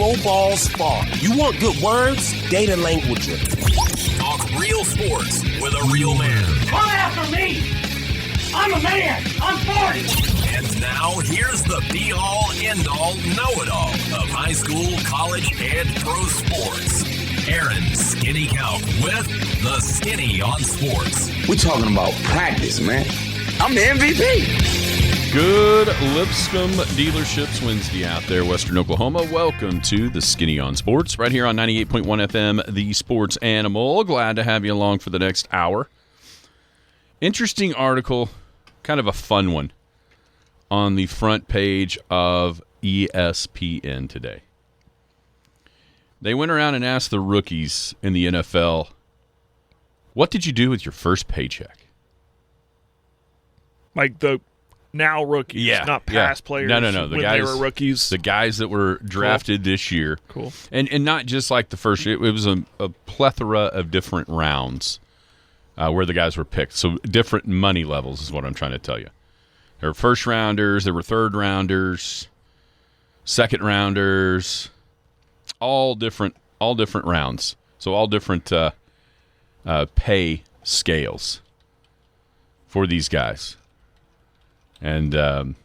Pro Ball Spark. You want good words? Data languager. Talk real sports with a real man. Come after me! I'm a man! I'm 40! And now, here's the be-all, end-all, know-it-all of high school, college, and pro sports. Aaron Skinny Count with the Skinny on Sports. We're talking about practice, man. I'm the MVP. Good Lipscomb Dealerships Wednesday out there, Western Oklahoma. Welcome to the Skinny on Sports, right here on 98.1 FM, the Sports Animal. Glad to have you along for the next hour. Interesting article, kind of a fun one, on the front page of ESPN today. They went around and asked the rookies in the NFL, what did you do with your first paycheck? Like the now rookies, not past players. No. The guys, they were rookies. The guys that were drafted this year. Cool. And not just like the first year. It was a plethora of different rounds where the guys were picked. So different money levels is what I'm trying to tell you. There were first rounders. There were third rounders, second rounders, all different rounds. So all different pay scales for these guys. And there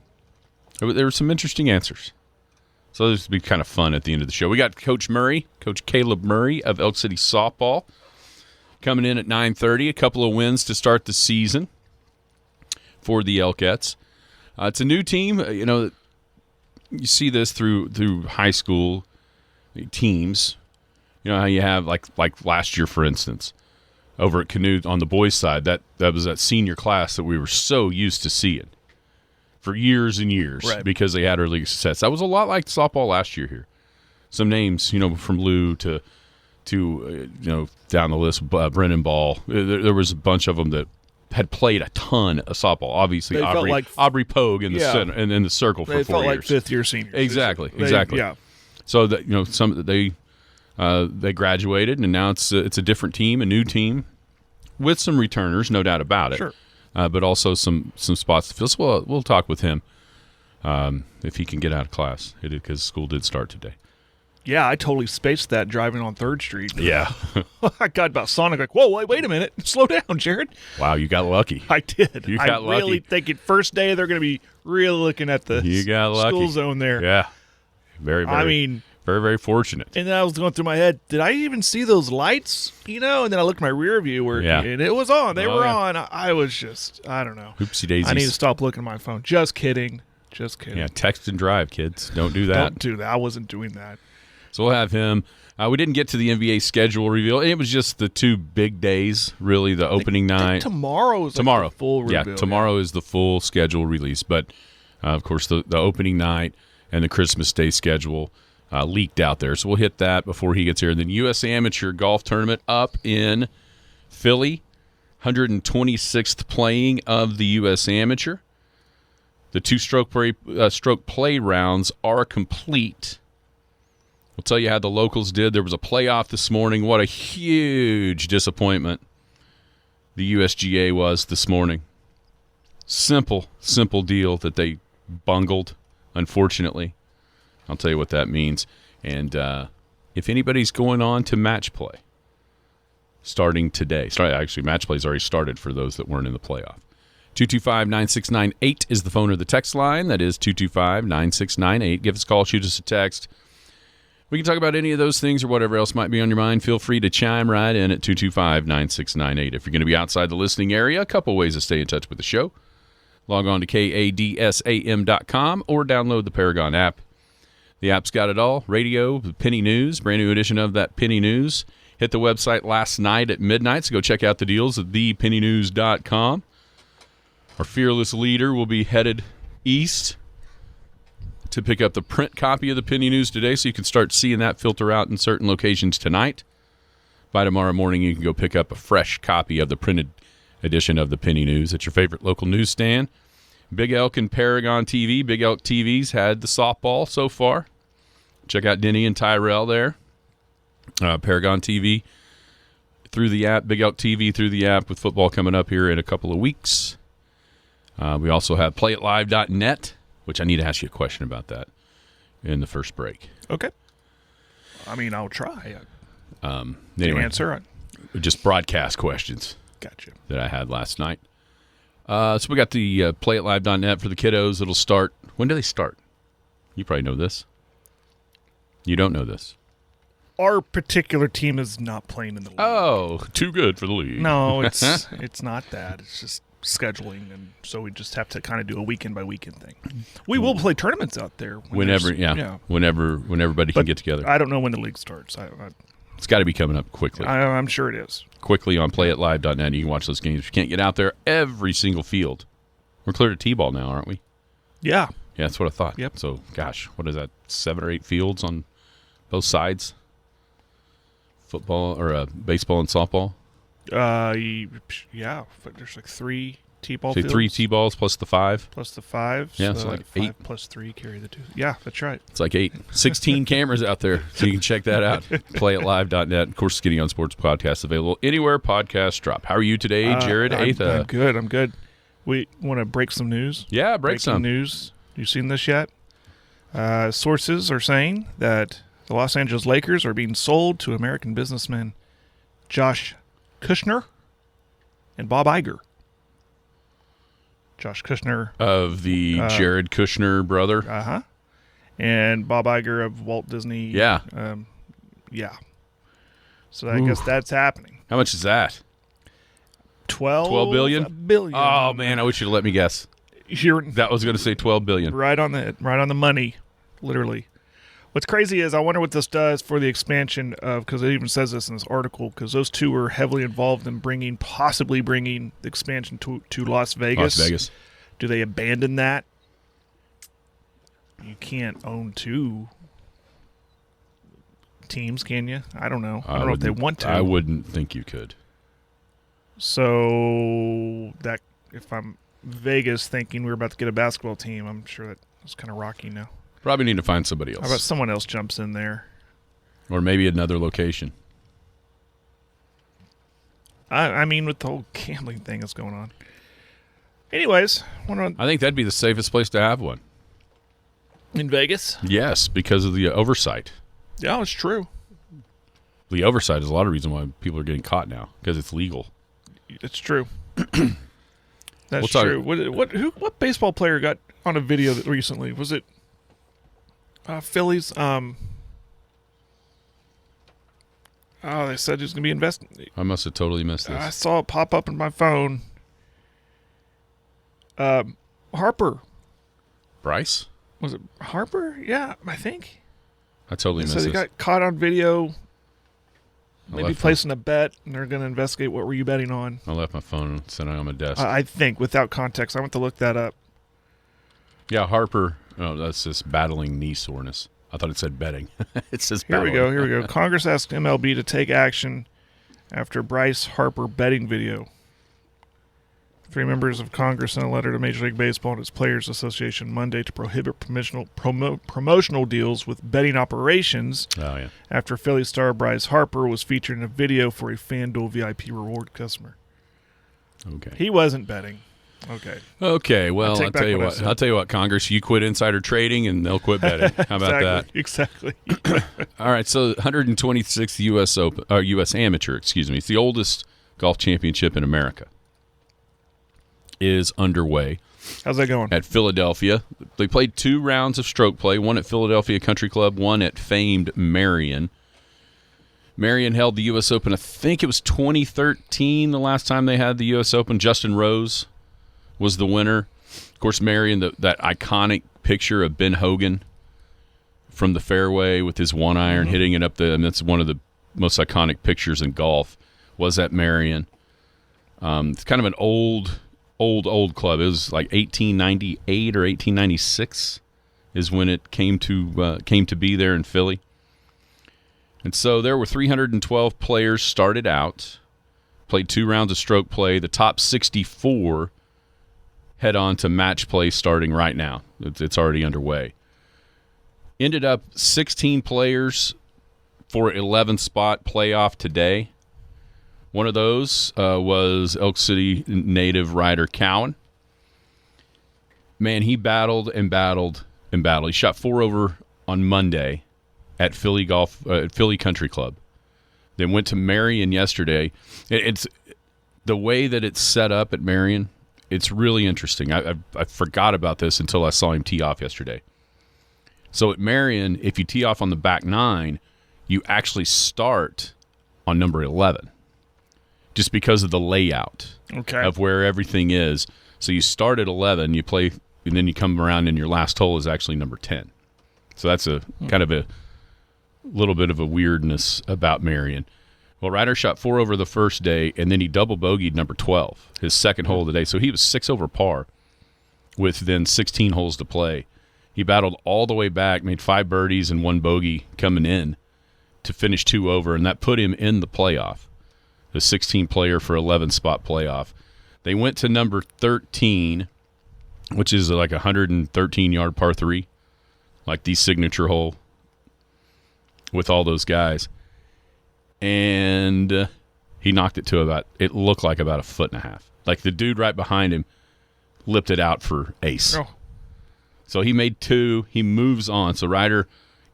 were some interesting answers. So this will be kind of fun at the end of the show. We got Coach Kaleb Murray of Elk City Softball coming in at 9:30. A couple of wins to start the season for the Elkettes. It's a new team. You see this through high school teams. You know how you have like last year, for instance, over at Canute on the boys' side. That was that senior class that we were so used to seeing for years and years, right, because they had early success. That was a lot like softball last year here. Some names, from Lou to down the list, Brennan Ball. There was a bunch of them that had played a ton of softball. Obviously, Aubrey Pogue in the center and in the circle for 4 years. They felt like fifth-year seniors. Exactly. Yeah. So that some they graduated, and now it's a different team, a new team, with some returners, no doubt about it. Sure. But also some spots to fill. So we'll talk with him if he can get out of class, because school did start today. Yeah, I totally spaced that driving on 3rd Street. Yeah. I got about Sonic like, whoa, wait a minute. Slow down, Jared. Wow, you got lucky. I did. You got lucky. I really think first day they're going to be really looking at the school zone there. Yeah. Very, very, very, very fortunate. And then I was going through my head, did I even see those lights? And then I looked at my rear view and it was on. They were on. I was just, I don't know. Oopsie daisies. I need to stop looking at my phone. Just kidding. Yeah, text and drive, kids. Don't do that. Don't do that. I wasn't doing that. So we'll have him. We didn't get to the NBA schedule reveal. It was just the two big days, really, the opening night. Tomorrow is the full reveal. Yeah, tomorrow is the full schedule release. But, of course, the opening night and the Christmas Day schedule leaked out there. So we'll hit that before he gets here. And then U.S. Amateur Golf Tournament up in Philly, 126th playing of the U.S. Amateur. The two-stroke play rounds are complete. We'll tell you how the locals did. There was a playoff this morning. What a huge disappointment the USGA was this morning. Simple deal that they bungled, unfortunately. I'll tell you what that means. And if anybody's going on to match play, starting today. Actually, match play's already started for those that weren't in the playoff. 225-9698 is the phone or the text line. That is 225-9698. Give us a call, shoot us a text. We can talk about any of those things or whatever else might be on your mind. Feel free to chime right in at 225-9698. If you're going to be outside the listening area, a couple ways to stay in touch with the show. Log on to kadsam.com or download the Paragon app. The app's got it all. Radio, Penny News, brand new edition of that Penny News. Hit the website last night at midnight, so go check out the deals at thepennynews.com. Our fearless leader will be headed east to pick up the print copy of the Penny News today, so you can start seeing that filter out in certain locations tonight. By tomorrow morning, you can go pick up a fresh copy of the printed edition of the Penny News at your favorite local newsstand. Big Elk and Paragon TV. Big Elk TV's had the softball so far. Check out Denny and Tyrell there. Paragon TV through the app. Big Elk TV through the app with football coming up here in a couple of weeks. We also have playitlive.net, which I need to ask you a question about that in the first break. Okay. I mean, I'll try. Anyway, Answer. Just broadcast questions. Gotcha. That I had last night. So we got the playitlive.net for the kiddos. It'll start. When do they start? You probably know this. You don't know this. Our particular team is not playing in the league. Oh, too good for the league. No, it's not that. It's just scheduling, and so we just have to kind of do a weekend by weekend thing. We will play tournaments out there whenever everybody can get together. I don't know when the league starts. It's got to be coming up quickly. I'm sure it is. Quickly on playitlive.net. You can watch those games. If you can't get out there, every single field. We're clear to T-ball now, aren't we? Yeah. Yeah, that's what I thought. Yep. So, gosh, what is that? 7 or 8 fields on both sides? Football or baseball and softball? Yeah. There's like 3 T-ball fields. 3 T-balls plus the 5. Plus the 5. Yeah, so so like 8. 5 plus 3 carry the 2. Yeah, that's right. It's like 8. 16 cameras out there, so you can check that out. Playitlive.net. Of course, Skinny on Sports podcast available anywhere podcasts drop. How are you today, Jared Atha? I'm good. We want to break some news? Yeah, break some news. You seen this yet? Sources are saying that the Los Angeles Lakers are being sold to American businessmen Josh Kushner and Bob Iger. Josh Kushner of the Jared Kushner brother. And Bob Iger of Walt Disney. Yeah. Yeah. So I guess that's happening. How much is that? 12 billion? $1 billion. Oh man, I wish you'd let me guess. That was going to say 12 billion. Right on the money, literally. What's crazy is I wonder what this does for the expansion of, because it even says this in this article, because those two were heavily involved in possibly bringing the expansion to Las Vegas. Las Vegas. Do they abandon that? You can't own 2 teams, can you? I don't know. I don't know if they want to. I wouldn't think you could. So that if I'm Vegas thinking we're about to get a basketball team, I'm sure that it's kind of rocky now. Probably need to find somebody else. How about someone else jumps in there? Or maybe another location. I mean, with the whole gambling thing that's going on. Anyways, I think that'd be the safest place to have one. In Vegas? Yes, because of the oversight. Yeah, it's true. The oversight is a lot of reason why people are getting caught now, because it's legal. It's true. That's true. What baseball player got on a video recently? Was it Phillies? They said he was going to be investing. I must have totally missed this. I saw it pop up on my phone. Harper. Bryce? Was it Harper? Yeah, I think. I totally missed this. He got caught on video. Maybe placing a bet, and they're going to investigate what were you betting on. I left my phone sitting on my desk. I think, without context. I went to look that up. Yeah, Harper. Oh, that's just battling knee soreness. I thought it said betting. It says battling. Here we go. Congress asked MLB to take action after Bryce Harper betting video. 3 members of Congress sent a letter to Major League Baseball and its Players Association Monday to prohibit promotional deals with betting operations after Philly star Bryce Harper was featured in a video for a FanDuel VIP reward customer. Okay. He wasn't betting. Okay, well, I'll tell you what, Congress, you quit insider trading and they'll quit betting. How about that? Exactly. All right, so 126th U.S. Amateur, excuse me. It's the oldest golf championship in America. Is underway. How's that going? At Philadelphia. They played 2 rounds of stroke play, one at Philadelphia Country Club, one at famed Marion. Marion held the U.S. Open, I think it was 2013, the last time they had the U.S. Open. Justin Rose was the winner. Of course, Marion, that iconic picture of Ben Hogan from the fairway with his 1-iron hitting it up and that's one of the most iconic pictures in golf, was at Marion. It's kind of an old club. It was like 1898 or 1896 is when it came to be there in Philly. And so there were 312 players started out, played 2 rounds of stroke play. The top 64 head on to match play starting right now. It's already underway. Ended up 16 players for 11th spot playoff today. One of those was Elk City native Ryder Cowan. Man, he battled and battled and battled. He shot 4 over on Monday at Philly Country Club. They went to Marion yesterday. It's the way that it's set up at Marion. It's really interesting. I forgot about this until I saw him tee off yesterday. So at Marion, if you tee off on the back 9, you actually start on number 11, just because of the layout of where everything is. So you start at 11, you play, and then you come around, and your last hole is actually number 10. So that's a kind of a little bit of a weirdness about Marion. Well, Ryder shot 4 over the first day, and then he double bogeyed number 12, his second hole of the day. So he was 6 over par with then 16 holes to play. He battled all the way back, made 5 birdies and 1 bogey coming in to finish 2 over, and that put him in the playoff, the 16-player for 11-spot playoff. They went to number 13, which is like a 113-yard par 3, like the signature hole with all those guys. And he knocked it to it looked like about 1.5 feet. Like the dude right behind him lipped it out for ace. Oh. So he made 2. He moves on. So Ryder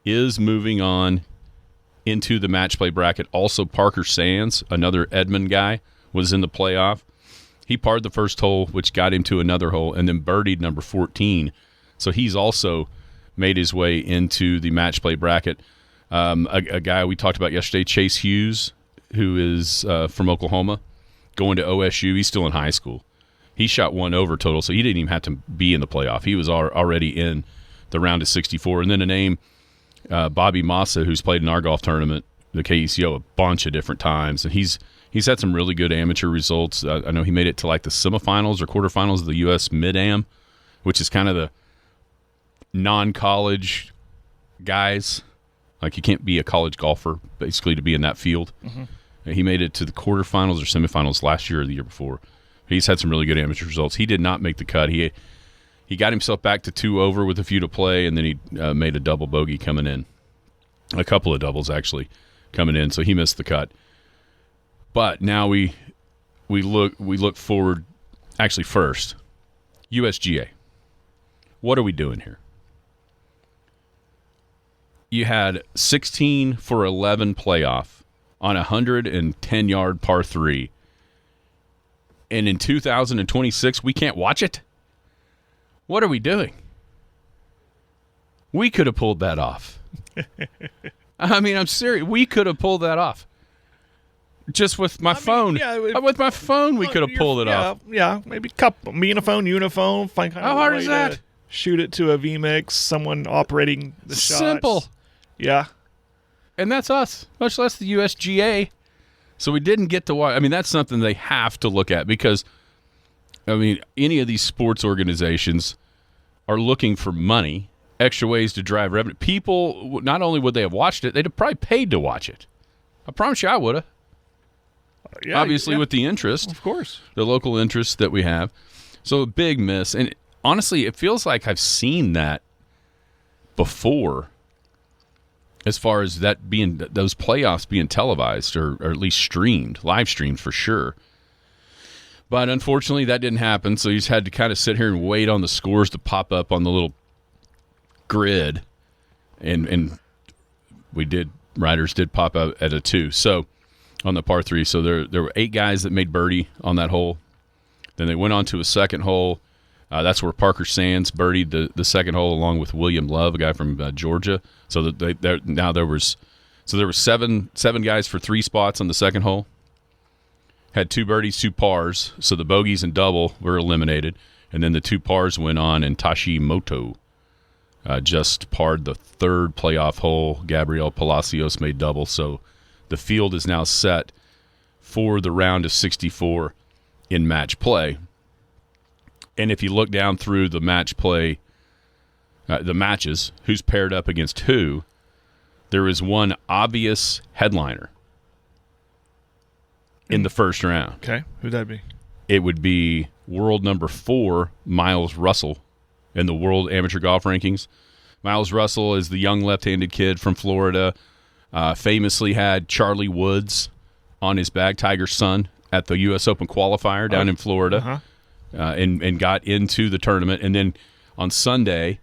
is moving on into the match play bracket. Also, Parker Sands, another Edmond guy, was in the playoff. He parred the first hole, which got him to another hole, and then birdied number 14. So he's also made his way into the match play bracket. A guy we talked about yesterday, Chase Hughes, who is from Oklahoma, going to OSU. He's still in high school. He shot 1 over total, so he didn't even have to be in the playoff. He was already in the round of 64. And then a name, Bobby Massa, who's played in our golf tournament, the KECO, a bunch of different times. And he's had some really good amateur results. I know he made it to like the semifinals or quarterfinals of the U.S. Mid-Am, which is kind of the non-college guys. Like you can't be a college golfer, basically, to be in that field. Mm-hmm. He made it to the quarterfinals or semifinals last year or the year before. He's had some really good amateur results. He did not make the cut. He got himself back to 2 over with a few to play, and then he made a double bogey coming in. A couple of doubles, actually, coming in, so he missed the cut. But now we look forward, actually first, USGA. What are we doing here? You had 16 for 11 playoff on a 110-yard par 3. And in 2026, we can't watch it? What are we doing? We could have pulled that off. I mean, I'm serious. We could have pulled that off. Just with my phone. With my phone, we could have pulled it off. Yeah, maybe uniphone. Find kind How of hard is that? Shoot it to a VMix, someone operating the shots. Simple. Yeah. And that's us, much less the USGA. So we didn't get to watch. I mean, that's something they have to look at because, I mean, any of these sports organizations are looking for money, extra ways to drive revenue. People, not only would they have watched it, they'd have probably paid to watch it. I promise you I would have. Obviously, with the interest. Of course. The local interest that we have. So a big miss. And honestly, it feels like I've seen that before. As far as that being those playoffs being televised or at least streamed, live streamed for sure. But unfortunately, that didn't happen. So you just had to kind of sit here and wait on the scores to pop up on the little grid, and Riders did pop out at a 2. So on the par 3, so there were 8 guys that made birdie on that hole. Then they went on to a second hole. That's where Parker Sands birdied the second hole along with William Love, a guy from Georgia. So that there was 7 guys for 3 spots on the second hole. Had 2 birdies, 2 pars. So the bogeys and double were eliminated, and then the 2 pars went on. And Tashimoto just parred the 3rd playoff hole. Gabriel Palacios made double. So the field is now set for the round of 64 in match play. And if you look down through the match play, the matches, who's paired up against who, there is one obvious headliner in the first round. Okay, who'd that be? It would be world number 4, Miles Russell, in the world amateur golf rankings. Miles Russell is the young left-handed kid from Florida, famously had Charlie Woods on his bag, Tiger's son, at the U.S. Open qualifier down in Florida. Uh-huh. And got into the tournament. And then on Sunday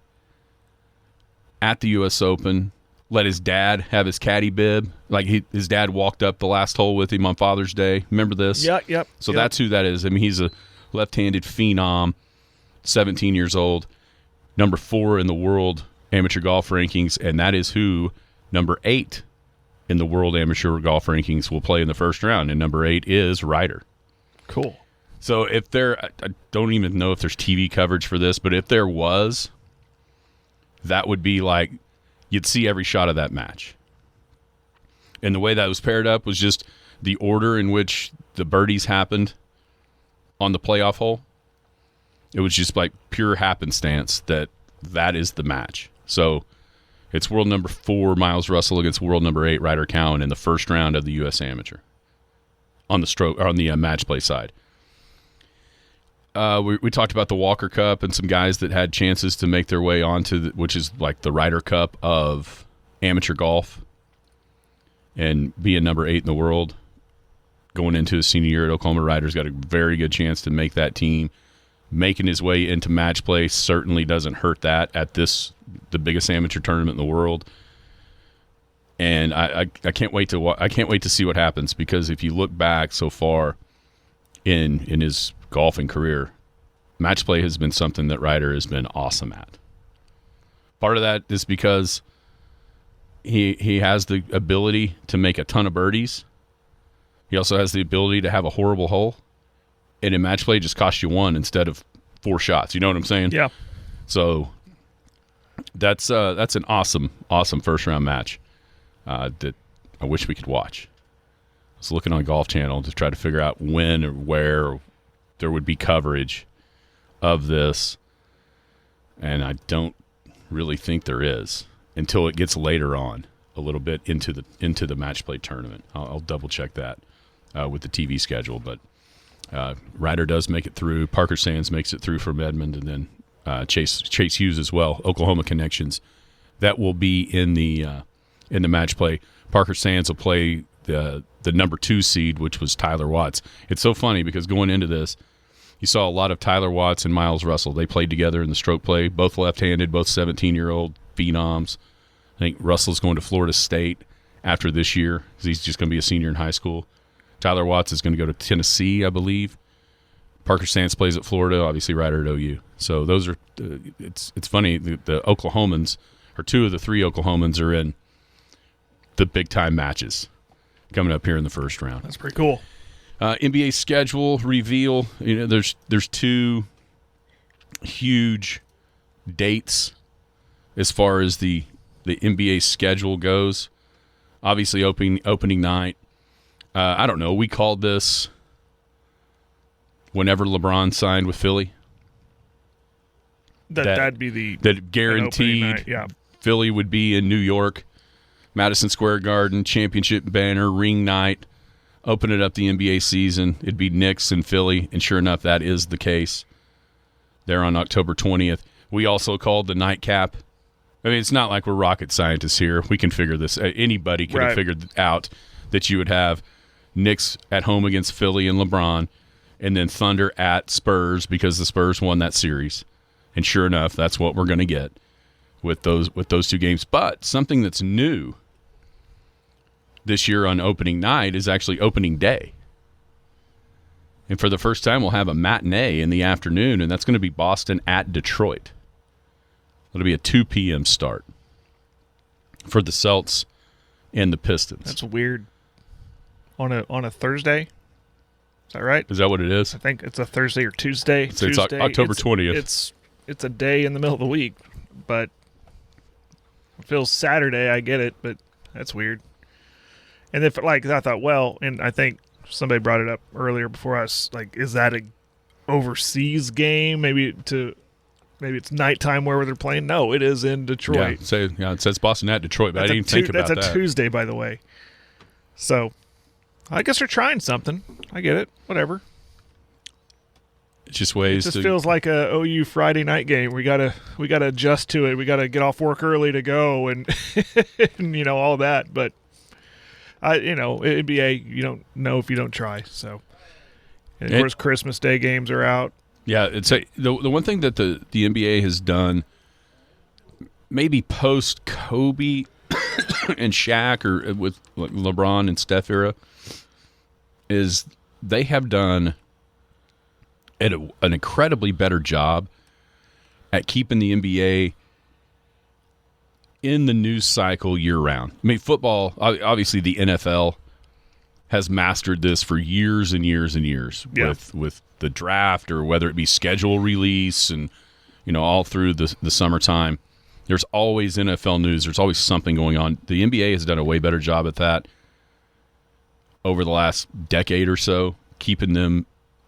at the U.S. Open, let his dad have his caddy bib. Like his dad walked up the last hole with him on Father's Day. Remember this? Yep. So that's who that is. I mean, he's a left-handed phenom, 17 years old, number 4 in the world amateur golf rankings, and that is who number 8 in the world amateur golf rankings will play in the first round, and number 8 is Ryder. Cool. So if I don't even know if there's TV coverage for this, but if there was, that would be like you'd see every shot of that match. And the way that was paired up was just the order in which the birdies happened on the playoff hole. It was just like pure happenstance that is the match. So it's world number 4 Miles Russell against world number 8 Ryder Cowan in the first round of the U.S. Amateur on the match play side. We talked about the Walker Cup and some guys that had chances to make their way onto which is like the Ryder Cup of amateur golf, and being number 8 in the world going into his senior year at Oklahoma. Ryder's got a very good chance to make that team. Making his way into match play certainly doesn't hurt that at the biggest amateur tournament in the world. And I can't wait to see what happens, because if you look back so far in his golfing career, match play has been something that Ryder has been awesome at. Part of that is because he has the ability to make a ton of birdies. He also has the ability to have a horrible hole, and in match play just costs you 1 instead of 4 shots. You know what I'm saying? Yeah. So that's an awesome first round match that I wish we could watch. I was looking on Golf Channel to try to figure out when or where there would be coverage of this, and I don't really think there is until it gets later on, a little bit into the match play tournament. I'll double check that with the TV schedule, but Ryder does make it through. Parker Sands makes it through from Edmond, and then Chase Hughes as well. Oklahoma connections that will be in the match play. Parker Sands will play the number 2 seed, which was Tyler Watts. It's so funny because going into this, you saw a lot of Tyler Watts and Miles Russell. They played together in the stroke play, both left-handed, both 17-year-old phenoms. I think Russell's going to Florida State after this year because he's just going to be a senior in high school. Tyler Watts is going to go to Tennessee, I believe. Parker Sands plays at Florida, obviously Ryder at OU. So those are it's funny, the Oklahomans, or 2 of the 3 Oklahomans are in the big-time matches coming up here in the first round. That's pretty cool. NBA schedule reveal. You know, there's 2 huge dates as far as the NBA schedule goes. Obviously, opening night. I don't know. We called this whenever LeBron signed with Philly. That'd be that guaranteed night, yeah. Philly would be in New York, Madison Square Garden, championship banner, ring night, opening up the NBA season. It'd be Knicks and Philly, and sure enough, that is the case. There on October 20th. We also called the nightcap. I mean, it's not like we're rocket scientists here. We can figure this. Anybody could have figured out that you would have Knicks at home against Philly and LeBron, and then Thunder at Spurs because the Spurs won that series. And sure enough, that's what we're going to get with those 2 games. But something that's new this year on opening night is actually opening day. And for the first time, we'll have a matinee in the afternoon, and that's going to be Boston at Detroit. It'll be a 2 p.m. start for the Celts and the Pistons. That's weird. On a Thursday? Is that right? Is that what it is? I think it's a Thursday or Tuesday. So it's October 20th. It's a day in the middle of the week, but it feels Saturday. I get it, but that's weird. And if I thought, well, and I think somebody brought it up earlier before us, like, is that a overseas game? Maybe it's nighttime where they're playing. No, it is in Detroit. Yeah, it says Boston at Detroit, but I didn't think about that. That's a Tuesday, by the way. So I guess they're trying something. I get it. Whatever. It's just ways. It just feels like a OU Friday night game. We gotta adjust to it. We gotta get off work early to go, and and all that. But NBA, you don't know if you don't try. So, and of course, Christmas Day games are out. Yeah, the one thing that the NBA has done, maybe post Kobe, and Shaq or with like LeBron and Steph era is they have done an incredibly better job at keeping the NBA in the news cycle year round. I mean, football, obviously the NFL has mastered this for years and years and years with the draft or whether it be schedule release and, all through the summertime. There's always NFL news. There's always something going on. The NBA has done a way better job at that over the last decade or so, keeping them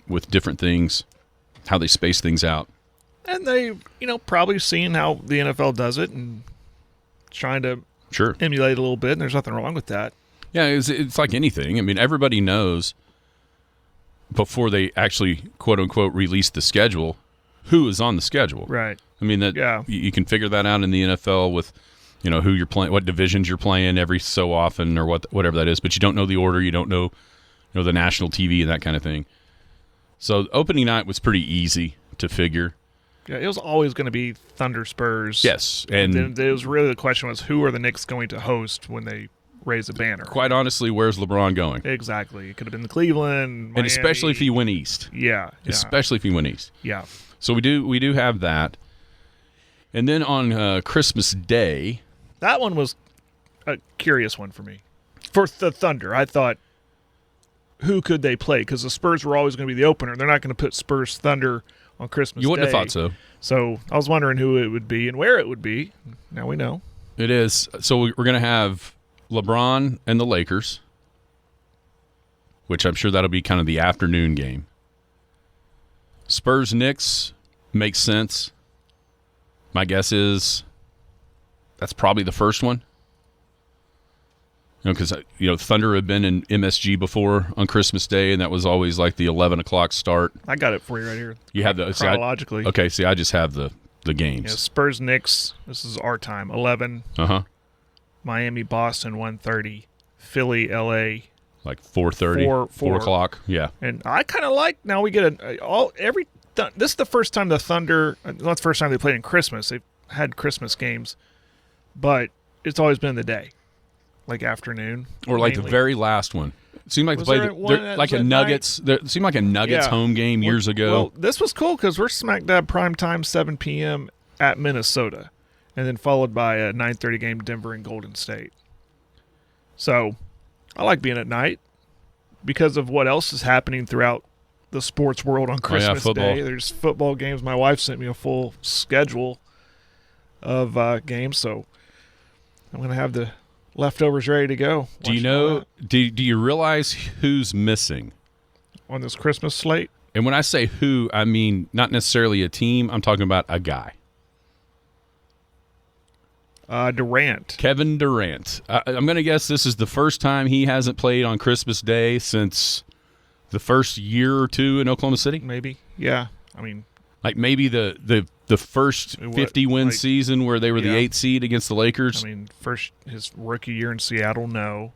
with different things, how they space things out. And they, probably seen how the NFL does it and trying to emulate a little bit, and there's nothing wrong with that. Yeah, it's like anything. I mean, everybody knows before they actually, quote-unquote, release the schedule who is on the schedule. Right. I mean, you can figure that out in the NFL with, who you're playing, what divisions you're playing every so often or whatever that is, but you don't know the order. You don't know, the national TV and that kind of thing. So opening night was pretty easy to figure. Yeah, it was always going to be Thunder Spurs. Yes. And then it was really the question was who are the Knicks going to host when they raise a banner? Quite honestly, where's LeBron going? Exactly. It could have been Cleveland, Miami. And especially if he went east. Yeah. Especially if he went east. Yeah. So we do have that. And then on Christmas Day. That one was a curious one for me. For the Thunder, I thought, who could they play? Because the Spurs were always going to be the opener. They're not going to put Spurs Thunder on Christmas Day. You wouldn't have thought so. So I was wondering who it would be and where it would be. Now we know. It is. So we're going to have LeBron and the Lakers, which I'm sure that'll be kind of the afternoon game. Spurs-Knicks makes sense. My guess is that's probably the first one. Because Thunder had been in MSG before on Christmas Day, and that was always like the 11 o'clock start. I got it for you right here. You have the chronologically. I just have the games. Yeah, Spurs-Knicks. This is our time. 11. Miami, Boston, 1:30. Philly, LA. Like 4:30, 4 o'clock. Yeah. And I kind of like now we get this is the first time the Thunder. Not the first time they played in Christmas. They've had Christmas games, but it's always been in the day. Like afternoon, or like mainly. The very last one. It seemed like they played like a Nuggets. It seemed like a Nuggets home game years ago. Well, this was cool because we're smack dab prime time, 7 p.m. at Minnesota, and then followed by a 9:30 game, Denver and Golden State. So, I like being at night because of what else is happening throughout the sports world on Christmas Day. There's football games. My wife sent me a full schedule of games, so I'm going to have the leftovers ready to go. Do you know? Do you realize who's missing on this Christmas slate? And when I say who, I mean not necessarily a team. I'm talking about a guy. Durant. Kevin Durant. I'm going to guess this is the first time he hasn't played on Christmas Day since the first year or two in Oklahoma City. Maybe. Yeah. I mean, like maybe the first 50-win season where they were the 8th seed against the Lakers. I mean, first his rookie year in Seattle, no.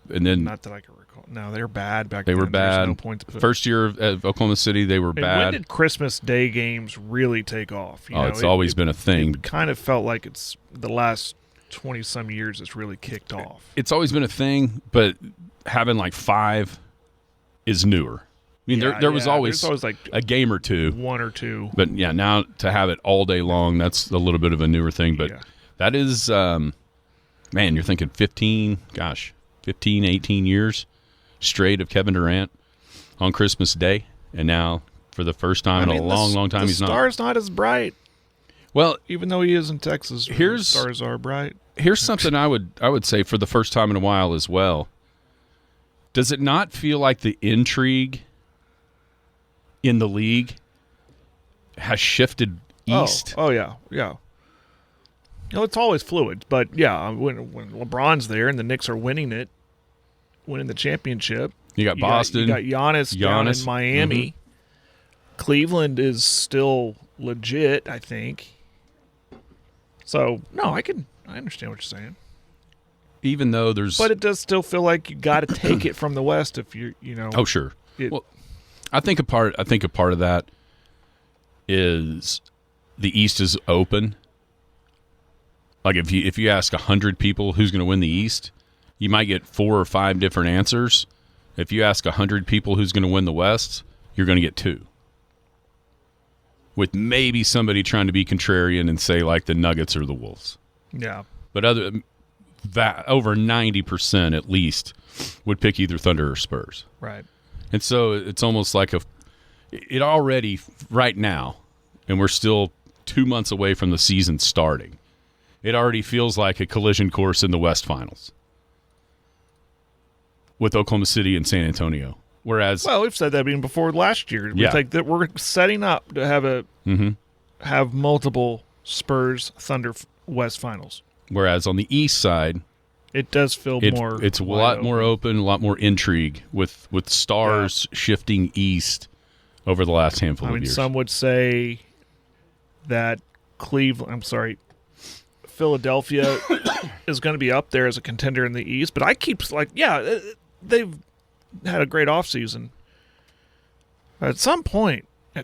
And then not that I can recall. No, they were bad back then. They were bad. No points first year of Oklahoma City, they were bad. When did Christmas Day games really take off? It's always been a thing. It kind of felt like it's the last 20-some years it's really kicked off. It's always been a thing, but having like 5 is newer. I mean, there was always like a game or two. 1 or 2. But, yeah, now to have it all day long, that's a little bit of a newer thing. But that is, man, you're thinking 15, 18 years straight of Kevin Durant on Christmas Day. And now, for the first time in a long, long time, he's not. The star's not as bright. Well, even though he is in Texas, the stars are bright. Here's something I would say for the first time in a while as well. Does it not feel like the intrigue in the league has shifted east? Oh yeah. It's always fluid, but yeah, when LeBron's there and the Knicks are winning the championship, you got Boston, you got Giannis down in Miami. Mm-hmm. Cleveland is still legit, I think. So no, I understand what you're saying. Even though but it does still feel like you got to take it from the West if you know. Oh sure. Well, I think a part of that is the East is open, Like if you ask 100 people who's going to win the East, you might get 4 or 5 different answers. If you ask 100 people who's going to win the West, you're going to get 2. With maybe somebody trying to be contrarian and say like the Nuggets or the Wolves. Yeah. But over 90% at least would pick either Thunder or Spurs. Right. And so it's almost like it already right now, and we're still 2 months away from the season starting. It already feels like a collision course in the West Finals with Oklahoma City and San Antonio. Whereas, well, we've said that even before last year. We think that we're setting up to have have multiple Spurs Thunder West Finals. Whereas on the East side, it does feel more. It's a lot more open, a lot more intrigue with stars shifting east over the last handful of years. Some would say that Philadelphia is going to be up there as a contender in the East, but I keep they've had a great offseason. At some point, I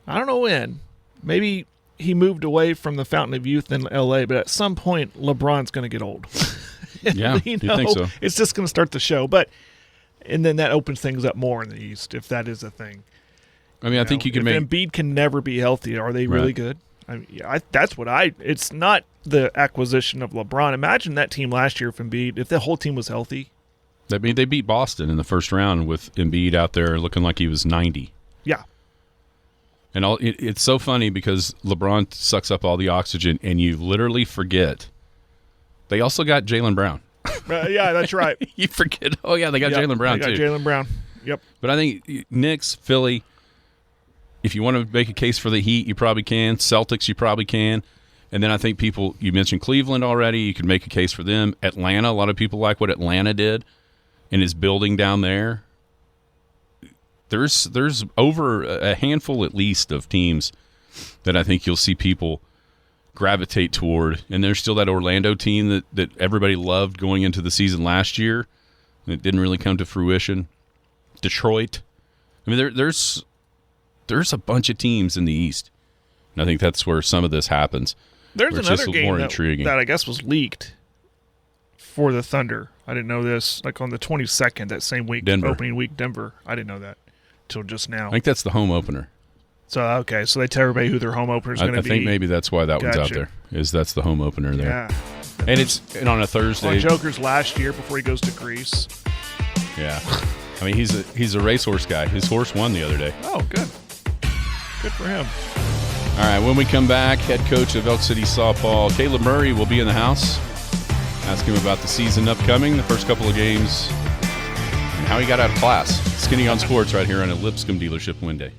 don't know when, maybe he moved away from the fountain of youth in L.A., but at some point, LeBron's going to get old. Yeah, you think so? It's just going to start the show. And then that opens things up more in the East, if that is a thing. I mean, I think you can make... Embiid can never be healthy, are they really good? It's not the acquisition of LeBron. Imagine that team last year if the whole team was healthy. I mean, they beat Boston in the first round with Embiid out there looking like he was 90. Yeah. And it's so funny because LeBron sucks up all the oxygen, and you literally forget they also got Jaylen Brown. Yeah, that's right. You forget. Oh, yeah, they got Jaylen Brown, too. They got Jaylen Brown. Yep. But I think Knicks, Philly, if you want to make a case for the Heat, you probably can. Celtics, you probably can. And then I think you mentioned Cleveland already. You could make a case for them. Atlanta, a lot of people like what Atlanta did and is building down there. There's over a handful at least of teams that I think you'll see people gravitate toward. And there's still that Orlando team that everybody loved going into the season last year. And it didn't really come to fruition. Detroit. I mean, there's a bunch of teams in the East. And I think that's where some of this happens. There's another game that I guess was leaked for the Thunder. I didn't know this. Like on the 22nd, that same week, opening week, Denver. I didn't know that till just now. I think that's the home opener. So, okay. So they tell everybody who their home opener is going to be. I think maybe that's why that one's out there, is that's the home opener there. Yeah. And on a Thursday. On Joker's last year before he goes to Greece. Yeah. I mean, he's a racehorse guy. His horse won the other day. Oh, good. Good for him. All right, when we come back, head coach of Elk City softball, Kaleb Murray, will be in the house. Ask him about the season upcoming, the first couple of games, and how he got out of class. Skinny on Sports right here on a Lipscomb dealership Wednesday.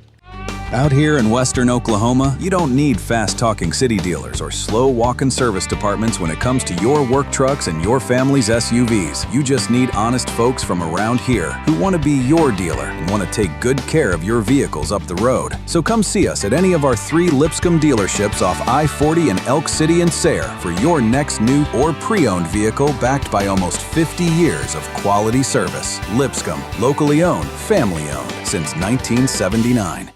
Out here in western Oklahoma, you don't need fast-talking city dealers or slow walk-in service departments when it comes to your work trucks and your family's SUVs. You just need honest folks from around here who want to be your dealer and want to take good care of your vehicles up the road. So come see us at any of our 3 Lipscomb dealerships off I-40 in Elk City and Sayre for your next new or pre-owned vehicle backed by almost 50 years of quality service. Lipscomb, locally owned, family owned since 1979.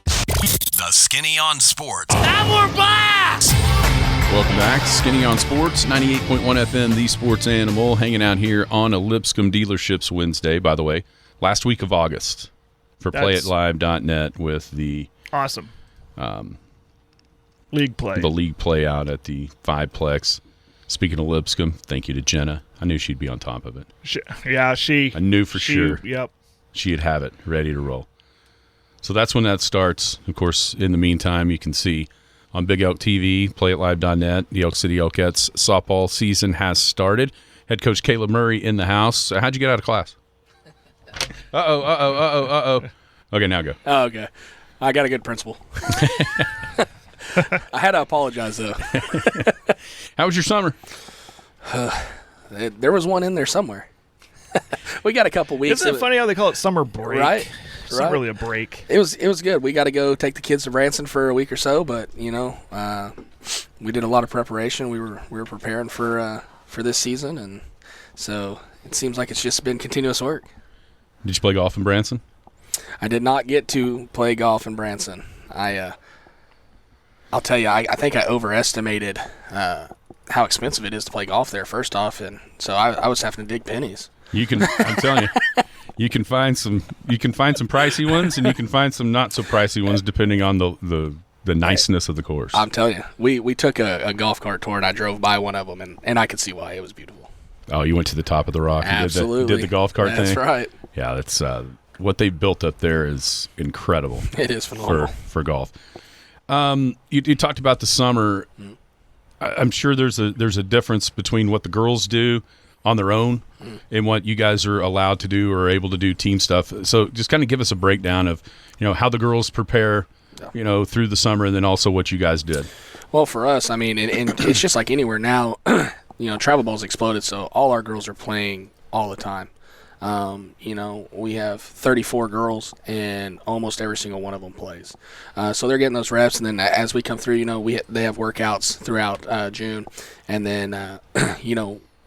The Skinny on Sports. And we're back! Welcome back. Skinny on Sports, 98.1 FM, the sports animal, hanging out here on a Lipscomb Dealerships Wednesday, by the way, last week of August for playitlive.net with the awesome league play. The league play out at the 5-plex. Speaking of Lipscomb, thank you to Jenna. I knew she'd be on top of it. I knew for sure. Yep. She'd have it ready to roll. So that's when that starts. Of course, in the meantime, you can see on Big Elk TV, playitlive.net, the Elk City Elkettes softball season has started. Head coach Kaleb Murray in the house. How'd you get out of class? Uh-oh. Okay, now go. Oh, okay. I got a good principal. I had to apologize, though. How was your summer? There was one in there somewhere. We got a couple weeks. Isn't it funny how they call it summer break? Right. It's not really a break. It was good. We got to go take the kids to Branson for a week or so, but we did a lot of preparation. We were preparing for this season, and so it seems like it's just been continuous work. Did you play golf in Branson? I did not get to play golf in Branson. I I'll tell you, I think I overestimated how expensive it is to play golf there, first off, and so I was having to dig pennies. I'm telling you, you can find some pricey ones, and you can find some not so pricey ones depending on the niceness of the course. I'm telling you, we took a golf cart tour, and I drove by one of them, and I could see why. It was beautiful. Oh, you went to the top of the rock. Absolutely. Did the golf cart thing? That's right. Yeah, that's what they built up there is incredible. It is phenomenal for golf. You talked about the summer. I'm sure there's a difference between what the girls do on their own and what you guys are allowed to do or able to do team stuff. So just kind of give us a breakdown of how the girls prepare through the summer, and then also what you guys did. Well, for us, I mean, and it's just like anywhere now. Travel ball's exploded, so all our girls are playing all the time. We have 34 girls, and almost every single one of them plays. So they're getting those reps, and then as we come through, they have workouts throughout June, and then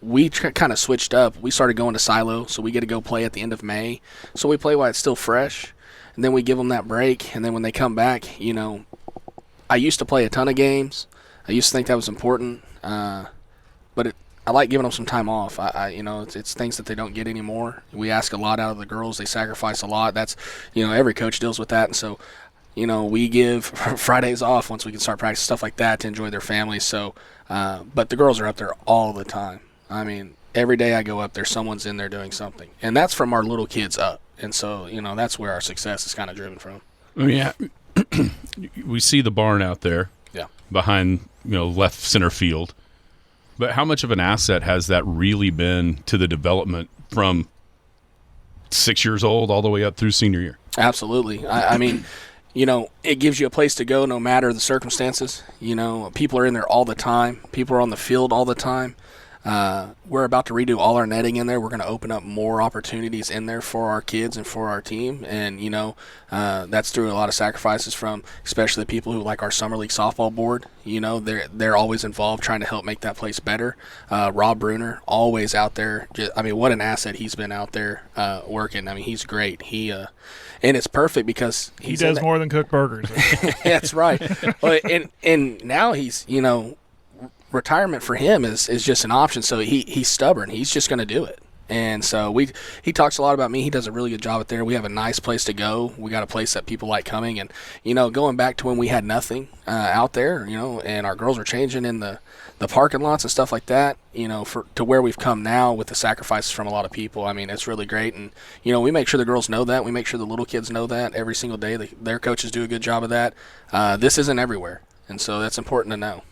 we kind of switched up. We started going to silo, so we get to go play at the end of May. So we play while it's still fresh, and then we give them that break, and then when they come back, I used to play a ton of games. I used to think that was important, but I like giving them some time off. It's things that they don't get anymore. We ask a lot out of the girls. They sacrifice a lot. That's, every coach deals with that. And so, we give Fridays off once we can start practice, stuff like that, to enjoy their families. So, but the girls are up there all the time. I mean, every day I go up there, someone's in there doing something. And that's from our little kids up. And so, that's where our success is kind of driven from. Yeah. We see the barn out there behind, left center field. But how much of an asset has that really been to the development from 6 years old all the way up through senior year? Absolutely. I mean, it gives you a place to go no matter the circumstances. People are in there all the time. People are on the field all the time. We're about to redo all our netting in there. We're going to open up more opportunities in there for our kids and for our team. And, that's through a lot of sacrifices from especially the people who like our Summer League softball board. They're always involved trying to help make that place better. Rob Bruner, always out there. What an asset he's been out there working. I mean, he's great. And it's perfect because he does more than cook burgers. That's right. And now he's, retirement for him is just an option. So he's stubborn. He's just going to do it. And so he talks a lot about me. He does a really good job out there. We have a nice place to go. We got a place that people like coming. And, going back to when we had nothing out there, and our girls were changing in the parking lots and stuff like that, to where we've come now with the sacrifices from a lot of people. I mean, it's really great. And, we make sure the girls know that. We make sure the little kids know that every single day. Their coaches do a good job of that. This isn't everywhere. And so that's important to know.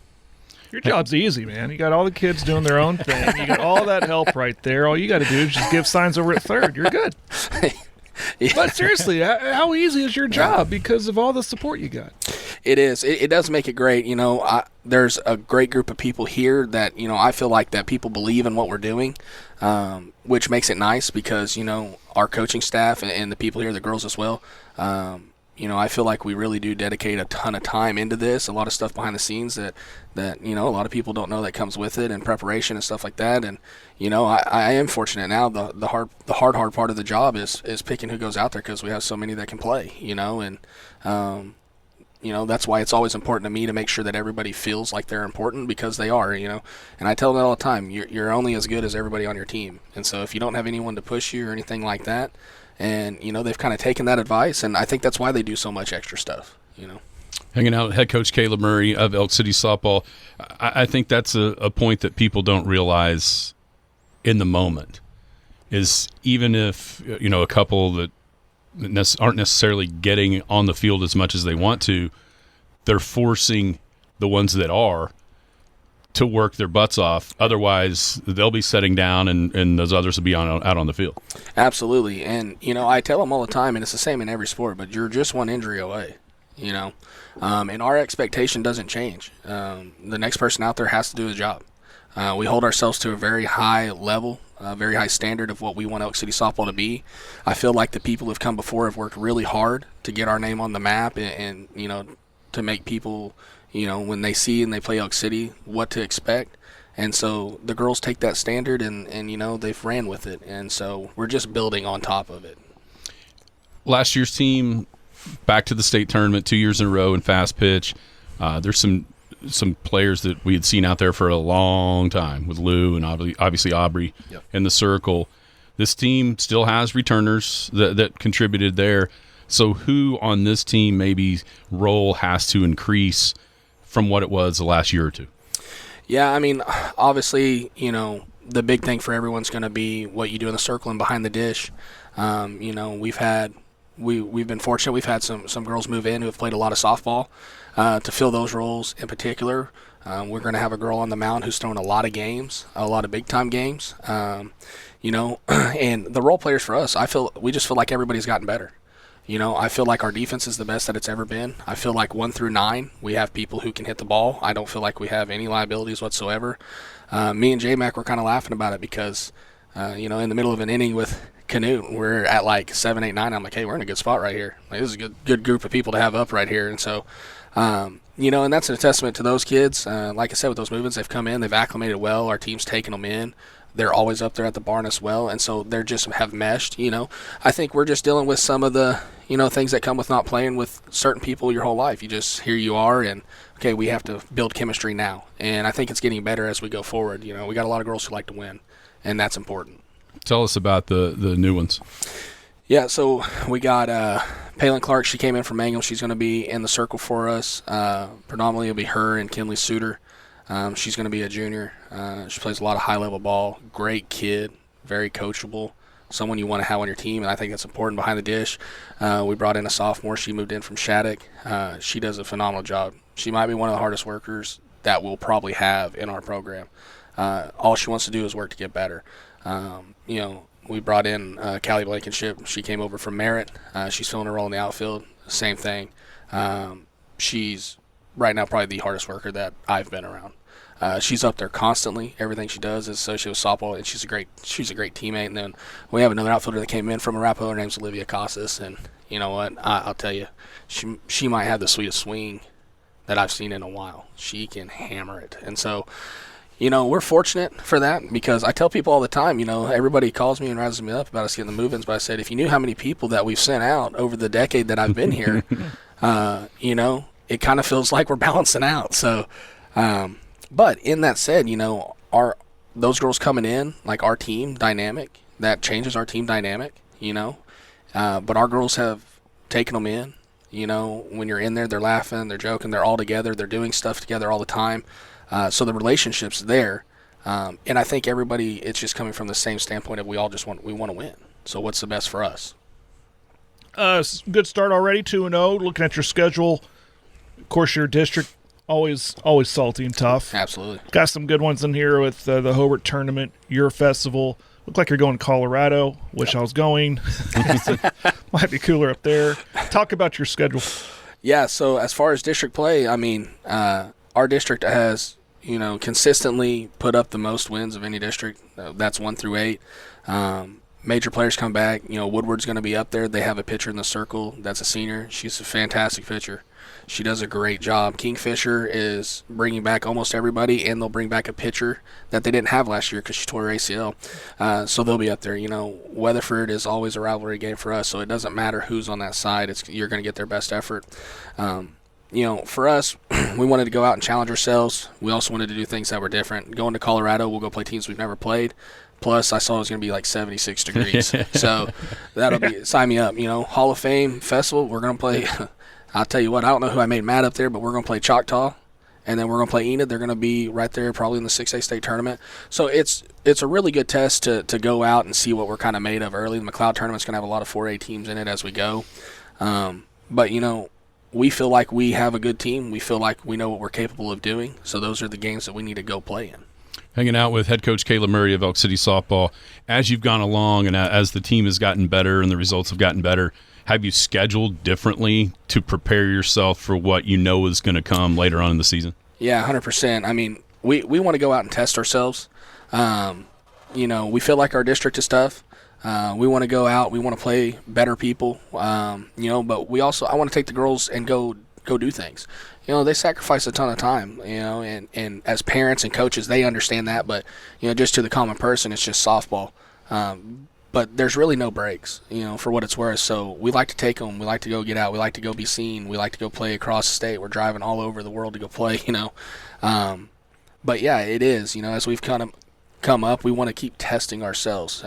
Your job's easy, man. You got all the kids doing their own thing. You got all that help right there. All you got to do is just give signs over at third. You're good. Yeah. But seriously, how easy is your job because of all the support you got? It is. It does make it great. There's a great group of people here that, I feel like that people believe in what we're doing, which makes it nice because, our coaching staff and the people here, the girls as well, I feel like we really do dedicate a ton of time into this, a lot of stuff behind the scenes that a lot of people don't know that comes with it, and preparation and stuff like that. And, I am fortunate now. The hard part of the job is picking who goes out there because we have so many that can play, and that's why it's always important to me to make sure that everybody feels like they're important because they are, and I tell them all the time, you're only as good as everybody on your team. And so if you don't have anyone to push you or anything like that, and, they've kind of taken that advice, and I think that's why they do so much extra stuff, Hanging out with head coach Kaleb Murray of Elk City Softball, I think that's a point that people don't realize in the moment is even if, a couple that aren't necessarily getting on the field as much as they want to, they're forcing the ones that are to work their butts off. Otherwise, they'll be sitting down and those others will be out on the field. Absolutely. And, I tell them all the time, and it's the same in every sport, but you're just one injury away, and our expectation doesn't change. The next person out there has to do the job. We hold ourselves to a very high level, a very high standard of what we want Elk City Softball to be. I feel like the people who've come before have worked really hard to get our name on the map and to make people, when they see and they play Elk City, what to expect. And so the girls take that standard and they've ran with it. And so we're just building on top of it. Last year's team back to the state tournament 2 years in a row in fast pitch. There's some players that we had seen out there for a long time with Lou and obviously Aubrey in the circle. This team still has returners that contributed there. So who on this team maybe role has to increase from what it was the last year or two? Yeah, I mean, obviously, the big thing for everyone's going to be what you do in the circle and behind the dish. We've been fortunate. We've had some girls move in who have played a lot of softball to fill those roles in particular. We're going to have a girl on the mound who's thrown a lot of games, a lot of big-time games. And the role players for us, we just feel like everybody's gotten better. I feel like our defense is the best that it's ever been. I feel like 1 through 9, we have people who can hit the ball. I don't feel like we have any liabilities whatsoever. Me and J-Mac were kind of laughing about it because, in the middle of an inning with Canute, we're at like 7, 8, 9. I'm like, hey, we're in a good spot right here. Like, this is a good group of people to have up right here. And so, and that's a testament to those kids. Like I said, with those movements, they've come in, they've acclimated well. Our team's taken them in. They're always up there at the barn as well, and so they're just have meshed. I think we're just dealing with some of the things that come with not playing with certain people your whole life. Here you are, and okay, we have to build chemistry now, and I think it's getting better as we go forward. We got a lot of girls who like to win, and that's important. Tell us about the new ones. Yeah, so we got Palin Clark. She came in from Mangum. She's going to be in the circle for us. Predominantly, it'll be her and Kinley Suter. She's going to be a junior. She plays a lot of high-level ball. Great kid, very coachable, someone you want to have on your team, and I think that's important behind the dish. We brought in a sophomore. She moved in from Shattuck. She does a phenomenal job. She might be one of the hardest workers that we'll probably have in our program. All she wants to do is work to get better. We brought in Callie Blankenship. She came over from Merritt. She's filling a role in the outfield. Same thing. She's right now probably the hardest worker that I've been around. She's up there constantly. Everything she does is associated with softball, and she's a great teammate. And then we have another outfielder that came in from Arapahoe. Her name's Olivia Casas, and you know what? I'll tell you, she might have the sweetest swing that I've seen in a while. She can hammer it, and so we're fortunate for that because I tell people all the time. Everybody calls me and rises me up about us getting the move-ins, but I said if you knew how many people that we've sent out over the decade that I've been here, it kind of feels like we're balancing out. So. But in that said, those girls coming in, like our team dynamic, that changes our team dynamic, But our girls have taken them in, when you're in there, they're laughing, they're joking, they're all together, they're doing stuff together all the time. So the relationship's there. And I think everybody, it's just coming from the same standpoint of we want to win. So what's the best for us? Good start already, 2-0. Looking at your schedule, of course, your district. Always salty and tough. Absolutely. Got some good ones in here with the Hobart Tournament, your festival. Look like you're going to Colorado. Wish I was going. Might be cooler up there. Talk about your schedule. Yeah, so as far as district play, our district has, consistently put up the most wins of any district. That's 1 through 8. Major players come back. Woodward's going to be up there. They have a pitcher in the circle that's a senior. She's a fantastic pitcher. She does a great job. Kingfisher is bringing back almost everybody, and they'll bring back a pitcher that they didn't have last year because she tore her ACL. So they'll be up there. Weatherford is always a rivalry game for us, so it doesn't matter who's on that side. You're going to get their best effort. For us, we wanted to go out and challenge ourselves. We also wanted to do things that were different. Going to Colorado, we'll go play teams we've never played. Plus, I saw it was going to be like 76 degrees. So that'll be – sign me up. Hall of Fame Festival, we're going to play – I'll tell you what, I don't know who I made mad up there, but we're going to play Choctaw, and then we're going to play Enid. They're going to be right there probably in the 6A state tournament. So it's a really good test to go out and see what we're kind of made of early. The McLeod tournament's going to have a lot of 4A teams in it as we go. But, we feel like we have a good team. We feel like we know what we're capable of doing. So those are the games that we need to go play in. Hanging out with head coach Kaleb Murray of Elk City Softball. As you've gone along and as the team has gotten better and the results have gotten better, have you scheduled differently to prepare yourself for what is going to come later on in the season? Yeah, 100%. We want to go out and test ourselves. We feel like our district is tough. We want to go out. We want to play better people. But I want to take the girls and go do things. They sacrifice a ton of time, and as parents and coaches, they understand that. But, just to the common person, it's just softball. but there's really no breaks, for what it's worth. So we like to take them. We like to go get out. We like to go be seen. We like to go play across the state. We're driving all over the world to go play, But, yeah, it is. As we've kind of come up, we want to keep testing ourselves.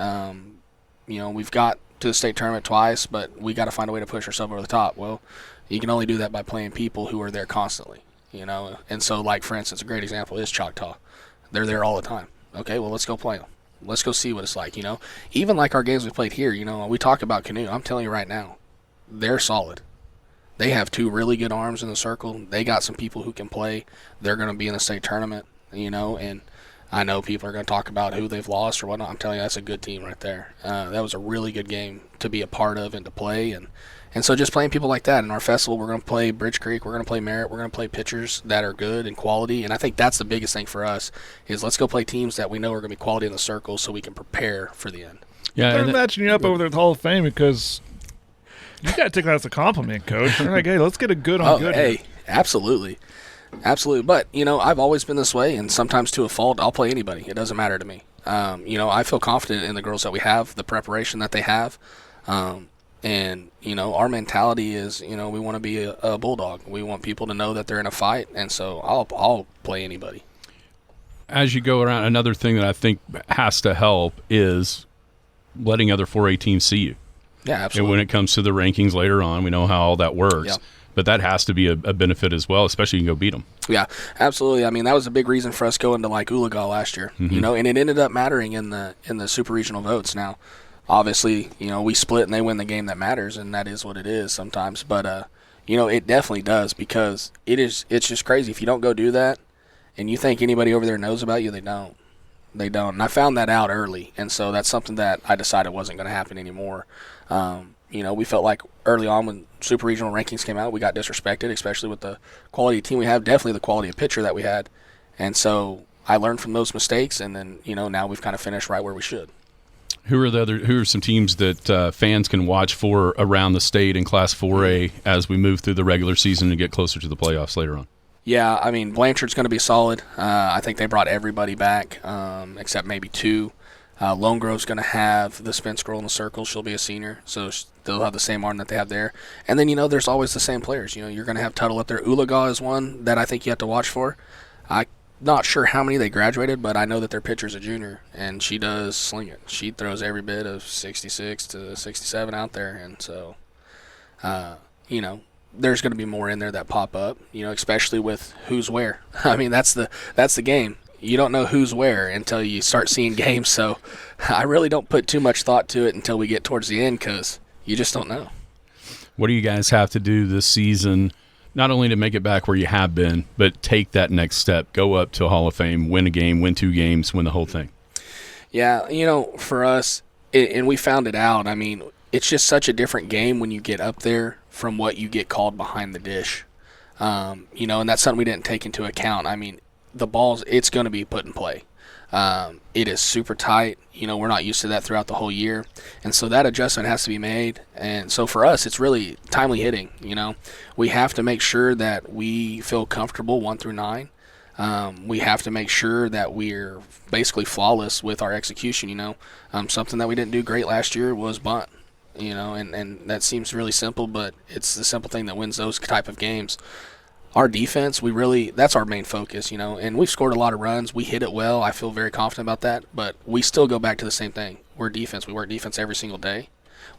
We've got to the state tournament twice, but we got to find a way to push ourselves over the top. Well, you can only do that by playing people who are there constantly, And so, like, for instance, a great example is Choctaw. They're there all the time. Okay, well, let's go play them. Let's go see what it's like, Even like our games we played here, we talk about Canoe. I'm telling you right now, they're solid. They have 2 really good arms in the circle. They got some people who can play. They're going to be in the state tournament, and I know people are going to talk about who they've lost or whatnot. I'm telling you, that's a good team right there. That was a really good game to be a part of and to play, and so just playing people like that. In our festival, we're going to play Bridge Creek, we're going to play Merritt, we're going to play pitchers that are good and quality, and I think that's the biggest thing for us is let's go play teams that we know are going to be quality in the circle so we can prepare for the end. Yeah, they're matching you up over there at the Hall of Fame because you got to take that as a compliment, Coach. They're like, hey, let's get a good on good. Hey, absolutely. Absolutely. But, I've always been this way, and sometimes to a fault, I'll play anybody. It doesn't matter to me. I feel confident in the girls that we have, the preparation that they have. And, our mentality is, we want to be a bulldog. We want people to know that they're in a fight, and so I'll play anybody. As you go around, another thing that I think has to help is letting other 4A teams see you. Yeah, absolutely. And when it comes to the rankings later on, we know how all that works. Yeah. But that has to be a benefit as well, especially you can go beat them. Yeah, absolutely. I mean, that was a big reason for us going to like Oologah last year, and it ended up mattering in the super regional votes. Now, obviously, we split and they win the game that matters, and that is what it is sometimes. But it definitely does because it's just crazy if you don't go do that, and you think anybody over there knows about you, they don't. They don't. And I found that out early, and so that's something that I decided wasn't going to happen anymore. We felt like early on when super regional rankings came out, we got disrespected, especially with the quality of team we have, definitely the quality of pitcher that we had. And so I learned from those mistakes, and then, now we've kind of finished right where we should. Who are some teams that fans can watch for around the state in Class 4A as we move through the regular season and get closer to the playoffs later on? Yeah, I mean, Blanchard's going to be solid. I think they brought everybody back except maybe 2. Lone Grove's going to have the Spence girl in the circle. She'll be a senior, so they'll have the same arm that they have there. And then, there's always the same players. You're going to have Tuttle up there. Oologah is one that I think you have to watch for. I'm not sure how many they graduated, but I know that their pitcher's a junior, and she does sling it. She throws every bit of 66 to 67 out there, and so, there's going to be more in there that pop up, especially with who's where. I mean, that's the game. You don't know who's where until you start seeing games, so I really don't put too much thought to it until we get towards the end because you just don't know. What do you guys have to do this season, not only to make it back where you have been, but take that next step, go up to Hall of Fame, win a game, win 2 games, win the whole thing? Yeah, for us, and we found it out, I mean, it's just such a different game when you get up there from what you get called behind the dish. And that's something we didn't take into account. I mean, the balls, it's going to be put in play. It is super tight. We're not used to that throughout the whole year. And so that adjustment has to be made. And so for us, it's really timely hitting. We have to make sure that we feel comfortable 1 through 9. We have to make sure that we're basically flawless with our execution. Something that we didn't do great last year was bunt. And that seems really simple, but it's the simple thing that wins those type of games. Our defense, that's our main focus, and we've scored a lot of runs. We hit it well. I feel very confident about that, but we still go back to the same thing. We're defense. We work defense every single day.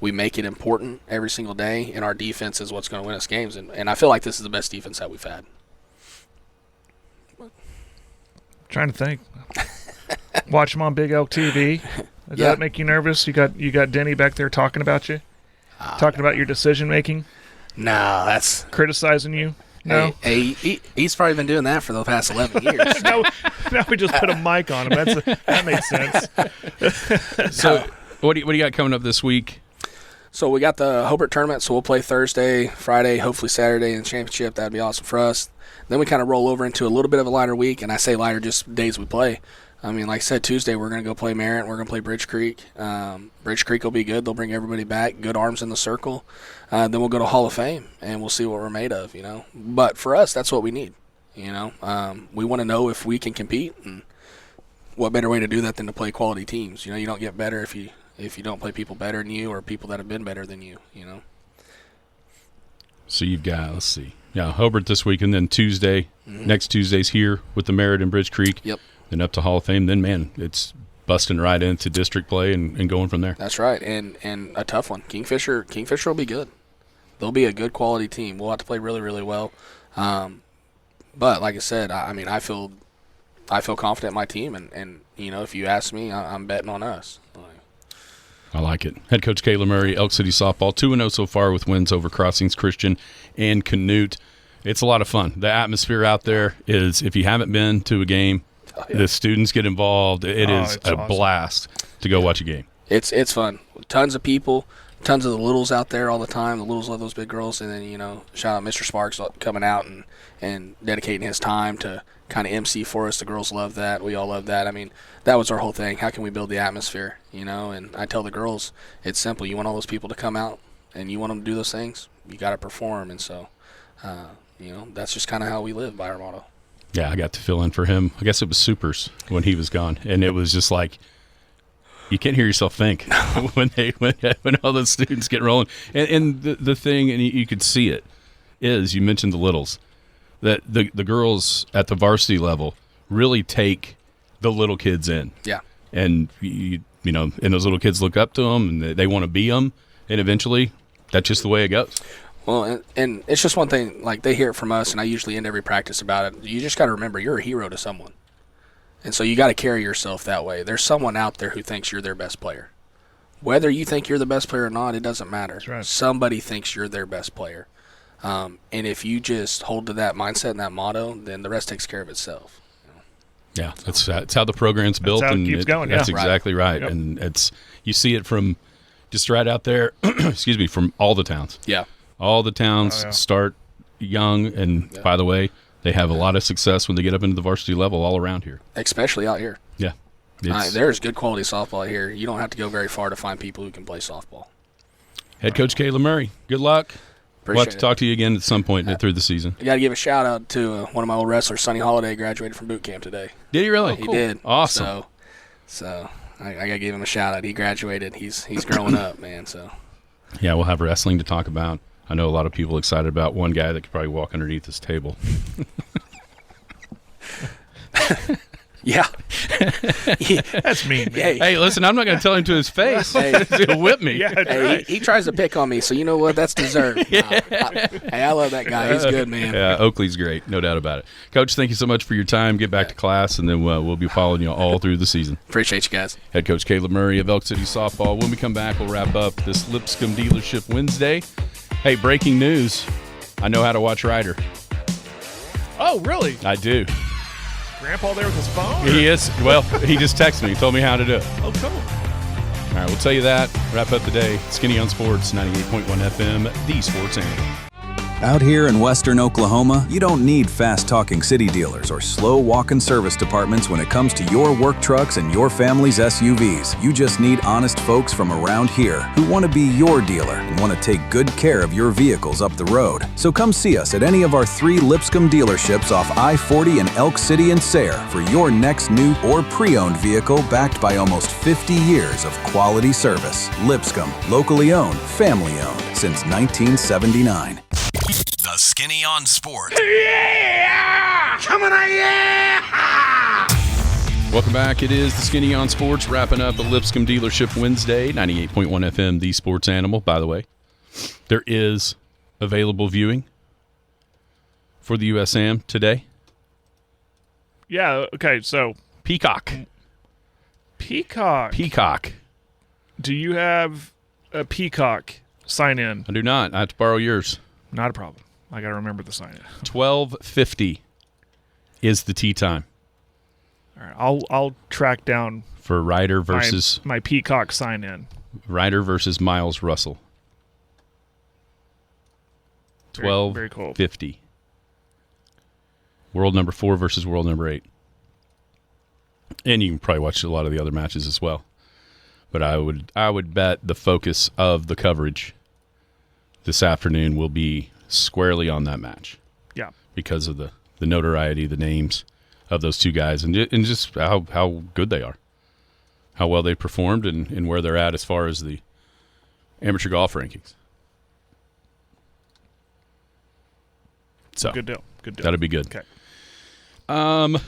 We make it important every single day, and our defense is what's going to win us games, and I feel like this is the best defense that we've had. Trying to think. Watch them on Big Elk TV. Does that make you nervous? You got Denny back there talking about you? Talking about your decision-making? No, that's... Criticizing you? No? Hey, he's probably been doing that for the past 11 years. now we just put a mic on him. That makes sense. So what do you got coming up this week? So we got the Hobart tournament, so we'll play Thursday, Friday, hopefully Saturday in the championship. That'd be awesome for us. Then we kind of roll over into a little bit of a lighter week, and I say lighter just days we play. I mean, like I said, Tuesday we're going to go play Merritt. We're going to play Bridge Creek. Bridge Creek will be good. They'll bring everybody back. Good arms in the circle. Then we'll go to Hall of Fame, and we'll see what we're made of, But for us, that's what we need, We want to know if we can compete, and what better way to do that than to play quality teams? You don't get better if if you don't play people better than you or people that have been better than you, you know. So you've got, let's see. Yeah, Hobart this week, and then Tuesday. Next Tuesday's here with the Merritt and Bridge Creek. Yep. Then up to Hall of Fame. Then, man, it's busting right into district play and going from there. That's right, and a tough one. Kingfisher will be good. They'll be a good quality team. We'll have to play really, really well. But like I said, I feel confident in my team, and you know, if you ask me, I'm betting on us. I like it. Head coach Kaleb Murray, Elk City softball, 2-0 so far with wins over Crossings Christian and Canute. It's a lot of fun. The atmosphere out there is, if you haven't been to a game, the students get involved. It is a awesome blast to go watch a game. It's fun. Tons of people, tons of the littles out there all the time. The littles love those big girls, and then, you know, shout out Mr. Sparks coming out and dedicating his time to kind of MC for us. The girls love that. We all love that. I mean, that was our whole thing. How can we build the atmosphere, you know? And I tell the girls, it's simple. You want all those people to come out, and you want them to do those things, you got to perform. And so, you know, that's just kind of how we live by our motto. Yeah, I got to fill in for him. I guess it was Supers when he was gone, and it was just like, you can't hear yourself think when all those students get rolling. And the thing, and you could see it, is you mentioned the littles, that the girls at the varsity level really take the little kids in. Yeah. And, you know, and those little kids look up to them, and they want to be them, and eventually that's just the way it goes. Well, and it's just one thing, like, they hear it from us, and I usually end every practice about it. You just got to remember, you're a hero to someone. And so you got to carry yourself that way. There's someone out there who thinks you're their best player. Whether you think you're the best player or not, it doesn't matter. That's right. Somebody thinks you're their best player. And if you just hold to that mindset and that motto, then the rest takes care of itself. Yeah, that's how the program's built. That's how it and keeps going. That's Yeah. exactly right. Yep. And you see it from just right out there, excuse me, from all the towns. Yeah. All the towns start young, and by the way, they have a lot of success when they get up into the varsity level all around here. Especially out here. Yeah. There's good quality softball here. You don't have to go very far to find people who can play softball. Head coach Kaleb Murray, good luck. We'll have to talk to you again at some point through the season. I got to give a shout out to one of my old wrestlers, Sonny Holiday, graduated from boot camp today. Did he really? He did. Awesome. So I got to give him a shout out. He graduated. He's growing up, man. So yeah, we'll have wrestling to talk about. I know a lot of people excited about one guy that could probably walk underneath this table. Yeah. That's mean, man. Hey, listen, I'm not going to tell him to his face. He'll whip me. Yeah, hey, he tries to pick on me, so you know what? That's deserved. I love that guy. He's good, man. Yeah, Oakley's great. No doubt about it. Coach, thank you so much for your time. Get back to class, and then we'll be following you all through the season. Appreciate you guys. Head Coach Kaleb Murray of Elk City Softball. When we come back, we'll wrap up this Lipscomb Dealership Wednesday. Hey, breaking news. I know how to watch Ryder. Oh, really? I do. Grandpa there with his phone? He is. Well, he just texted me. He told me how to do it. Oh, cool. All right, we'll tell you that. Wrap up the day. Skinny on Sports, 98.1 FM, the Sports Animal. Out here in western Oklahoma, you don't need fast-talking city dealers or slow walk-in service departments when it comes to your work trucks and your family's SUVs. You just need honest folks from around here who want to be your dealer and want to take good care of your vehicles up the road. So come see us at any of our 3 Lipscomb dealerships off I-40 in Elk City and Sayre for your next new or pre-owned vehicle backed by almost 50 years of quality service. Lipscomb, locally owned, family owned since 1979. The Skinny on Sports. Yeah! Coming on, yeah! Welcome back. It is the Skinny on Sports, wrapping up a Lipscomb Dealership Wednesday, 98.1 FM, the Sports Animal. By the way, there is available viewing for the USAM today. Yeah, okay, so. Peacock. Do you have a Peacock sign-in? I do not. I have to borrow yours. Not a problem. I got to remember the sign-in. 12:50 is the tee time. All right, I'll track down for Ryder versus my Peacock sign-in. Ryder versus Miles Russell. 12:50. Very cool. World number 4 versus world number 8. And you can probably watch a lot of the other matches as well. But I would bet the focus of the coverage this afternoon will be squarely on that match. Yeah. Because of the notoriety, the names of those two guys, and just how good they are. how well they performed and where they're at as far as the amateur golf rankings. So Good deal. That'll be good. Okay. I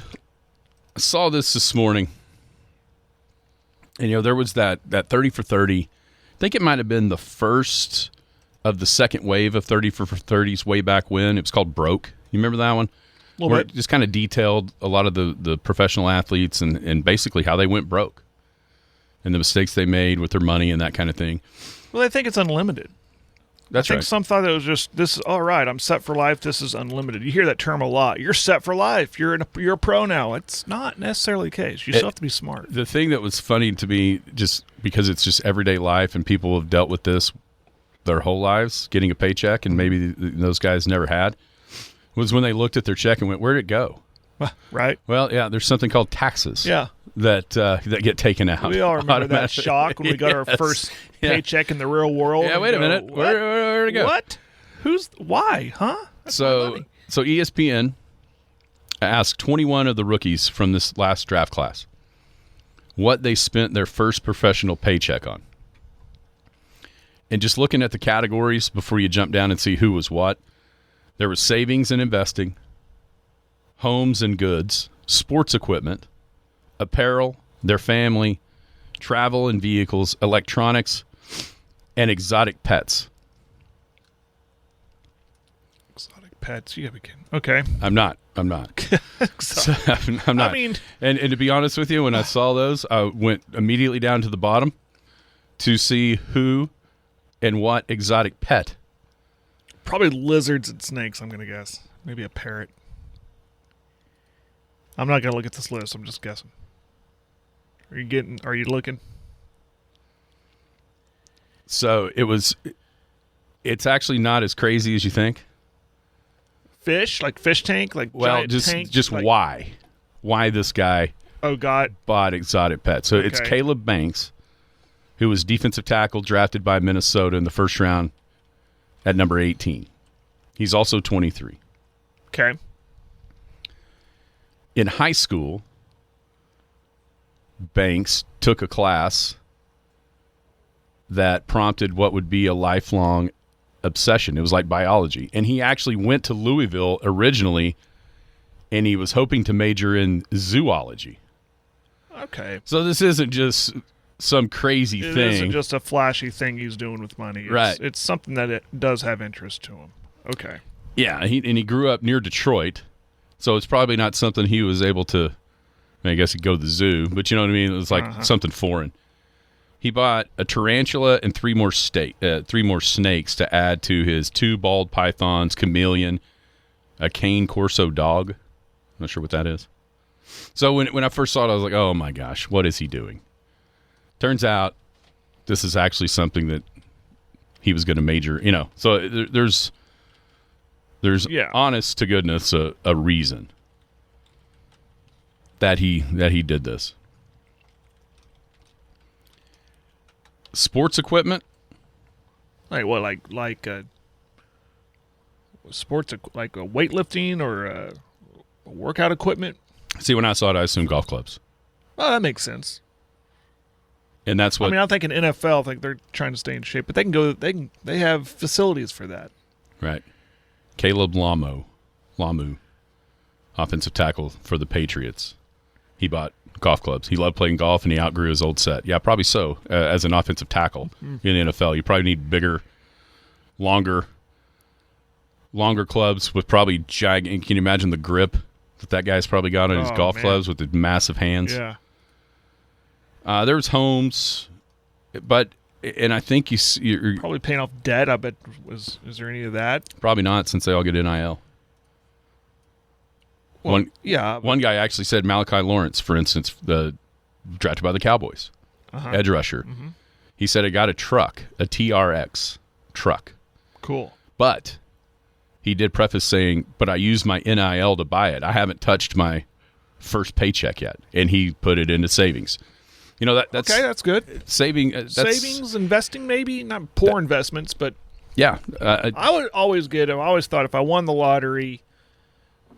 saw this morning, and there was that 30 for 30. I think it might have been the first of the second wave of 30 for 30s way back when. It was called Broke. You remember that one? A little Where bit. it just kind of detailed a lot of the professional athletes and basically how they went broke and the mistakes they made with their money and that kind of thing. Well, I think it's unlimited. That's I think right. some thought it was just, this is all right, I'm set for life, this is unlimited. You hear that term a lot. You're set for life. You're a pro now. It's not necessarily the case. You still have to be smart. The thing that was funny to me, just because it's just everyday life and people have dealt with this their whole lives, getting a paycheck, and maybe those guys never had, was when they looked at their check and went, where'd it go? Right? Well, yeah, there's something called taxes. Yeah. That get taken out. We all remember that automatically. shock when we got our Yes. first Yeah. paycheck in the real world. Yeah, and wait a go, minute. What? Where'd it go? What? Why? Huh? That's my So money. ESPN asked 21 of the rookies from this last draft class what they spent their first professional paycheck on. And just looking at the categories before you jump down and see who was what, there was savings and investing, homes and goods, sports equipment, apparel, their family, travel and vehicles, electronics, and exotic pets. Exotic pets. You gotta be kidding. Okay. I'm not. So, I'm not. I mean, and to be honest with you, when I saw those, I went immediately down to the bottom to see who and what exotic pet. probably lizards and snakes, I'm gonna guess. Maybe a parrot. I'm not gonna look at this list, I'm just guessing. Are you looking? So it's actually not as crazy as you think. Fish? Like fish tank? Like Well, giant tank? just like, why this guy Oh God. bought exotic pets. So it's Okay. Kaleb Banks, who was defensive tackle drafted by Minnesota in the first round at number 18. He's also 23. Okay. In high school, Banks took a class that prompted what would be a lifelong obsession. It was like biology. And he actually went to Louisville originally, and he was hoping to major in zoology. Okay. So this isn't just some crazy It thing. isn't just a flashy thing he's doing with money. Right. It's something that it does have interest to him. Okay. Yeah, he grew up near Detroit, so it's probably not something he was able to, I guess he'd go to the zoo, but you know what I mean? It was like something foreign. He bought a tarantula and three more snakes to add to his 2 bald pythons, chameleon, a cane corso dog. I'm not sure what that is. So when I first saw it, I was like, oh my gosh, what is he doing? Turns out this is actually something that he was going to major, So there's honest to goodness a reason that he did this. Sports equipment. Like what? Like sports, like a weightlifting or a workout equipment? See, when I saw it, I assumed golf clubs, Oh, that makes sense. and that's what. I mean, I'm thinking NFL. I think they're trying to stay in shape, but they can go. They have facilities for that. Right. Kaleb Lamu, offensive tackle for the Patriots. He bought golf clubs. He loved playing golf, and he outgrew his old set. Yeah, probably so. As an offensive tackle in the NFL, you probably need bigger, longer clubs with probably giant. Can you imagine the grip that guy's probably got on his golf clubs with the massive hands? Yeah. There's homes, and I think you're Probably paying off debt. I bet. Is there any of that? probably not, since they all get NIL. Well, yeah. One guy actually said Malachi Lawrence, for instance, drafted by the Cowboys, edge rusher. Mm-hmm. He said he got a truck, a TRX truck. Cool. But he did preface saying, but I used my NIL to buy it. I haven't touched my first paycheck yet. And he put it into savings. That's Okay, that's good. savings, investing, maybe not poor investments, but yeah. I would always I always thought if I won the lottery,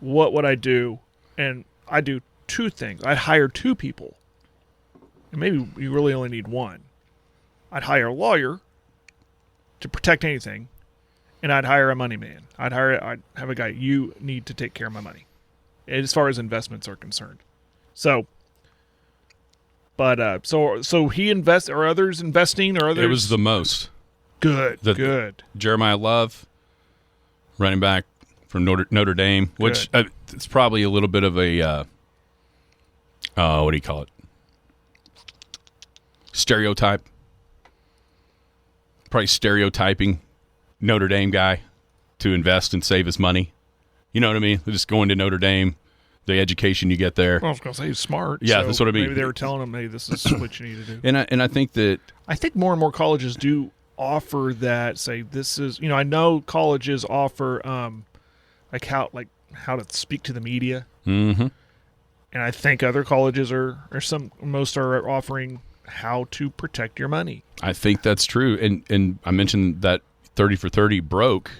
what would I do? And I do 2 things. I'd hire 2 people and maybe you really only need one, I'd hire a lawyer to protect anything, and I'd hire a money man. I'd have a guy, you need to take care of my money, as far as investments are concerned. So, but so he invests, or others investing, or others. It was the most. Good. Jeremiah Love, running back from Notre Dame, which it's probably a little bit of a what do you call it? Stereotype. Probably stereotyping Notre Dame guy to invest and save his money. You know what I mean? Just going to Notre Dame, the education you get there. Well, I was going to say he's smart. Yeah, so that's what I mean. Maybe they were telling him, hey, this is what you need to do. And I think that more and more colleges do offer that. Say this is, I know colleges offer how to speak to the media. Mm-hmm. And I think other colleges most are offering how to protect your money. I think that's true. And I mentioned that 30 for 30 broke.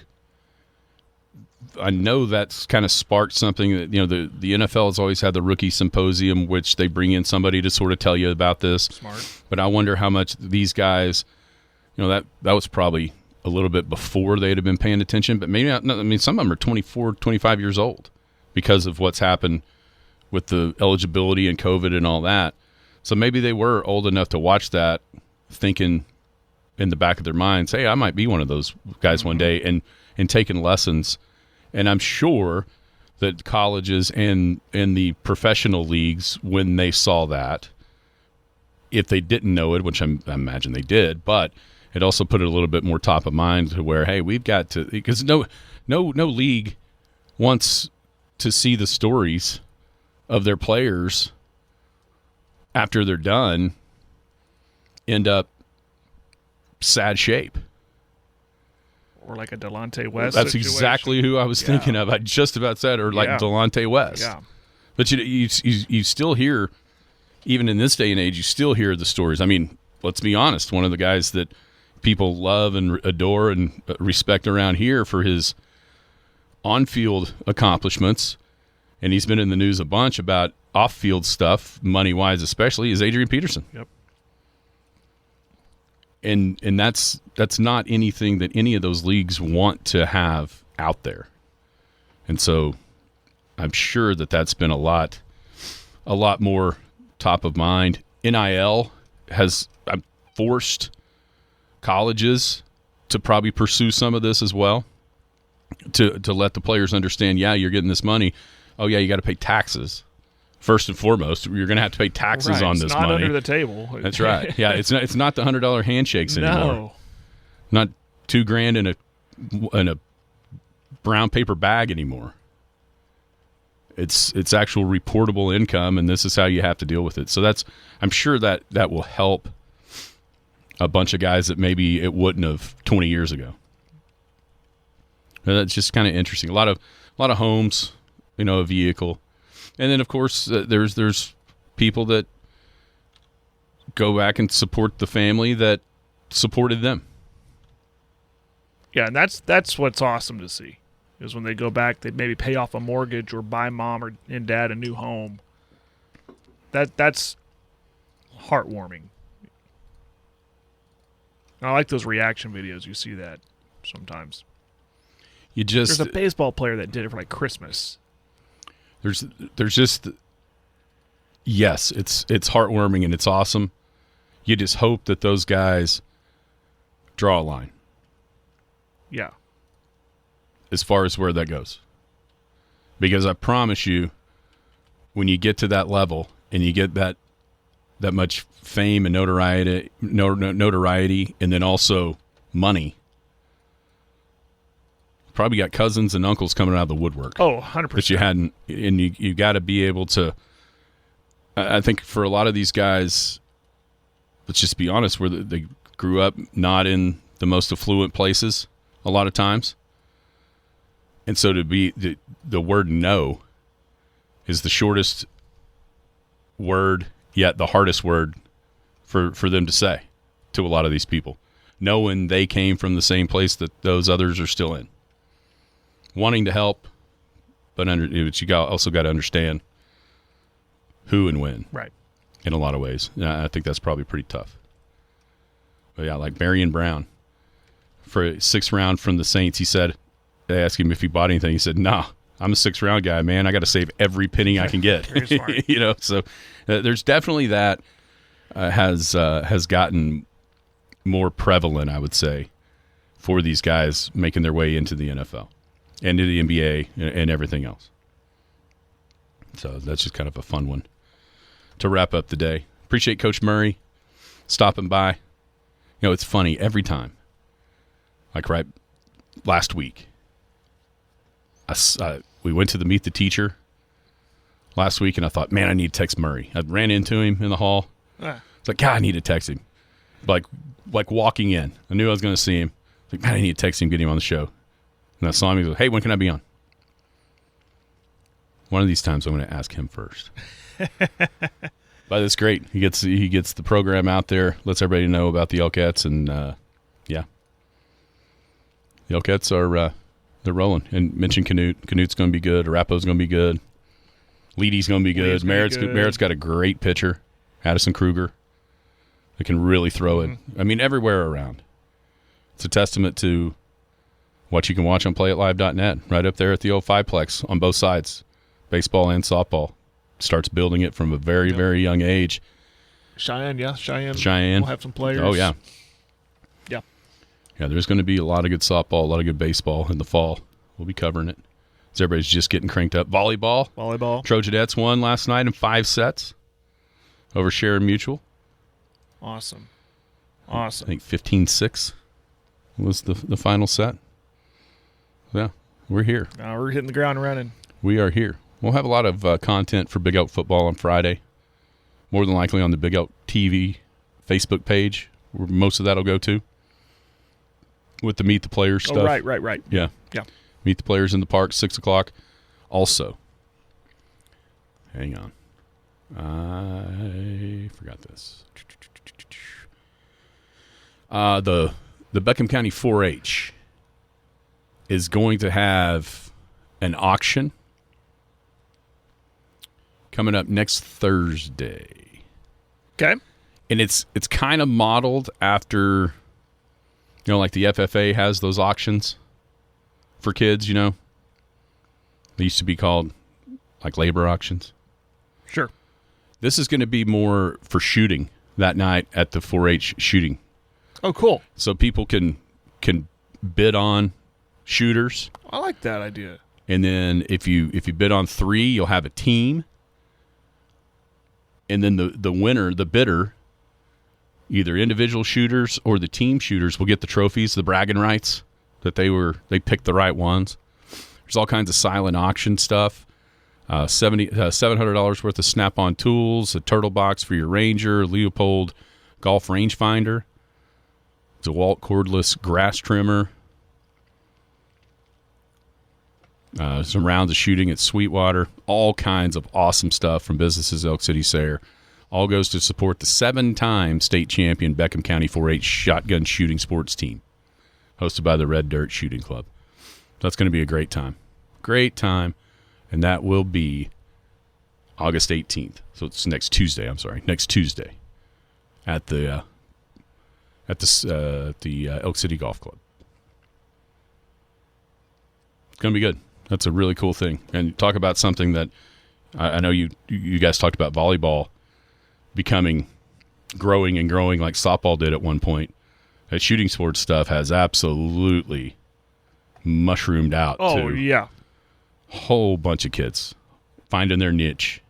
I know that's kind of sparked something that, the NFL has always had the rookie symposium, which they bring in somebody to sort of tell you about this. Smart. But I wonder how much these guys, that was probably a little bit before they'd have been paying attention, but maybe not. I mean, some of them are 24, 25 years old because of what's happened with the eligibility and COVID and all that. So maybe they were old enough to watch that, thinking in the back of their minds, hey, I might be one of those guys one day, and taking lessons. And I'm sure that colleges and the professional leagues, when they saw that, if they didn't know it, which I imagine they did, but it also put it a little bit more top of mind to where, hey, we've got to, because no league wants to see the stories of their players after they're done end up sad shape. Or like a Delonte West That's situation. exactly who I was thinking of. I just about said, or like Delonte West. Yeah. But you still hear, even in this day and age, you still hear the stories. I mean, let's be honest. One of the guys that people love and adore and respect around here for his on-field accomplishments, and he's been in the news a bunch about off-field stuff, money-wise especially, is Adrian Peterson. Yep. And that's not anything that any of those leagues want to have out there. And so I'm sure that that's been a lot more top of mind. NIL has forced colleges to probably pursue some of this as well, to let the players understand, yeah, you're getting this money. Oh, yeah, you got to pay taxes. First and foremost, you're going to have to pay taxes on this money. It's not under the table. That's right. Yeah, it's not the $100 handshakes anymore. No. Not $2,000 in a brown paper bag anymore. It's actual reportable income, and this is how you have to deal with it. So I'm sure that will help a bunch of guys that maybe it wouldn't have 20 years ago. And that's just kind of interesting. A lot of homes, a vehicle. And then, of course, there's people that go back and support the family that supported them. Yeah, and that's what's awesome to see, is when they go back, they maybe pay off a mortgage or buy mom and dad a new home. That's heartwarming. I like those reaction videos. You see that sometimes. There's a baseball player that did it for like Christmas. There's just, yes, it's heartwarming and it's awesome. You just hope that those guys draw a line. Yeah. As far as where that goes. Because I promise you, when you get to that level and you get that much fame and notoriety, and then also money, probably got cousins and uncles coming out of the woodwork. Oh, 100%. That you hadn't, and you got to be able to. I think for a lot of these guys, let's just be honest, where they grew up not in the most affluent places a lot of times, and so to be the word no is the shortest word yet the hardest word for them to say to a lot of these people, knowing they came from the same place that those others are still in. Wanting to help, but you also got to understand who and when. Right. in a lot of ways. I think that's probably pretty tough. But yeah, like Marion Brown. For a 6th round from the Saints, he said, they asked him if he bought anything. He said, "Nah, I'm a 6th round guy, man. I got to save every penny I can get." Very smart. You know, so there's definitely that has gotten more prevalent, I would say, for these guys making their way into the NFL and to the NBA and everything else. So that's just kind of a fun one to wrap up the day. Appreciate Coach Murray stopping by. You know, it's funny every time. Like right last week, we went to the Meet the Teacher last week, and I thought, man, I need to text Murray. I ran into him in the hall. It's like, God, I need to text him. Like walking in, I knew I was going to see him. Like, man, I need to text him, get him on the show. And I saw him. He goes, "Hey, when can I be on?" One of these times, I'm going to ask him first. But it's great. He gets the program out there, lets everybody know about the Elkettes, and yeah, the Elkettes are they're rolling. And mentioned Canute. Canute's going to be good. Arapaho's going to be good. Leedy's going to be good. Merritt's got a great pitcher, Addison Kruger. They can really throw it. I mean, everywhere around. It's a testament to what you can watch on playitlive.net, right up there at the old Fiveplex on both sides, baseball and softball. Starts building it from a very, very young age. Cheyenne. We'll have some players. Oh, yeah. Yeah. Yeah, there's going to be a lot of good softball, a lot of good baseball in the fall. We'll be covering it. As everybody's just getting cranked up. Volleyball. Trojanettes won last night in 5 sets over Sharon Mutual. Awesome. I think 15-6 was the final set. Yeah, we're here. Now we're hitting the ground running. We are here. We'll have a lot of content for Big Elk football on Friday. More than likely on the Big Elk TV Facebook page, where most of that will go to. With the Meet the Players stuff. Oh, right. Yeah. Meet the Players in the park, 6 o'clock. Also, hang on. I forgot this. The Beckham County 4-H is going to have an auction coming up next Thursday. Okay. And it's kind of modeled after, like the FFA has those auctions for kids, They used to be called like labor auctions. Sure. This is going to be more for shooting that night at the 4-H shooting. Oh, cool. So people can bid on shooters. I like that idea. And then if you bid on 3, you'll have a team. And then the winner, the bidder, either individual shooters or the team shooters will get the trophies, the bragging rights that they picked the right ones. There's all kinds of silent auction stuff. $700 worth of Snap-on tools, a turtle box for your Ranger, Leopold golf rangefinder, DeWalt cordless grass trimmer, some rounds of shooting at Sweetwater, all kinds of awesome stuff from businesses Elk City Sayre. All goes to support the 7-time state champion Beckham County 4-H shotgun shooting sports team, hosted by the Red Dirt Shooting Club. That's going to be a great time. Great time. And that will be August 18th. So it's next Tuesday, at the Elk City Golf Club. It's going to be good. That's a really cool thing. And talk about something that I know you guys talked about volleyball growing like softball did at one point. That shooting sports stuff has absolutely mushroomed out. Oh, yeah. Whole bunch of kids finding their niche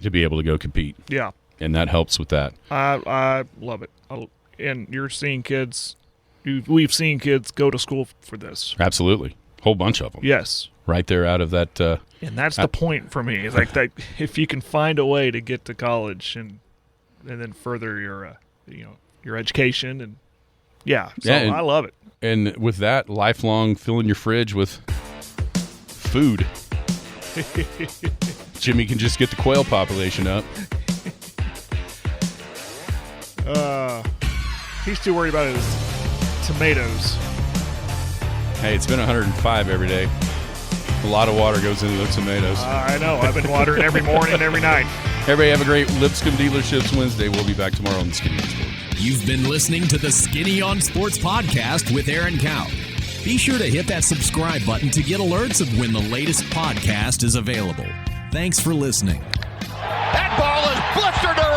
to be able to go compete. Yeah. And that helps with that. I love it. And you're seeing kids, we've seen kids go to school for this. Absolutely. Whole bunch of them. Yes. Right there out of that. And that's the point for me. It's like that if you can find a way to get to college and then further your education and I love it. And with that, lifelong filling your fridge with food. Jimmy can just get the quail population up. He's too worried about his tomatoes. Hey, it's been 105 every day. A lot of water goes into the tomatoes. I know. I've been watering every morning and every night. Everybody have a great Lipscomb Dealerships Wednesday. We'll be back tomorrow on the Skinny on Sports. You've been listening to the Skinny on Sports podcast with Aaron Cowan. Be sure to hit that subscribe button to get alerts of when the latest podcast is available. Thanks for listening. That ball is blistered around.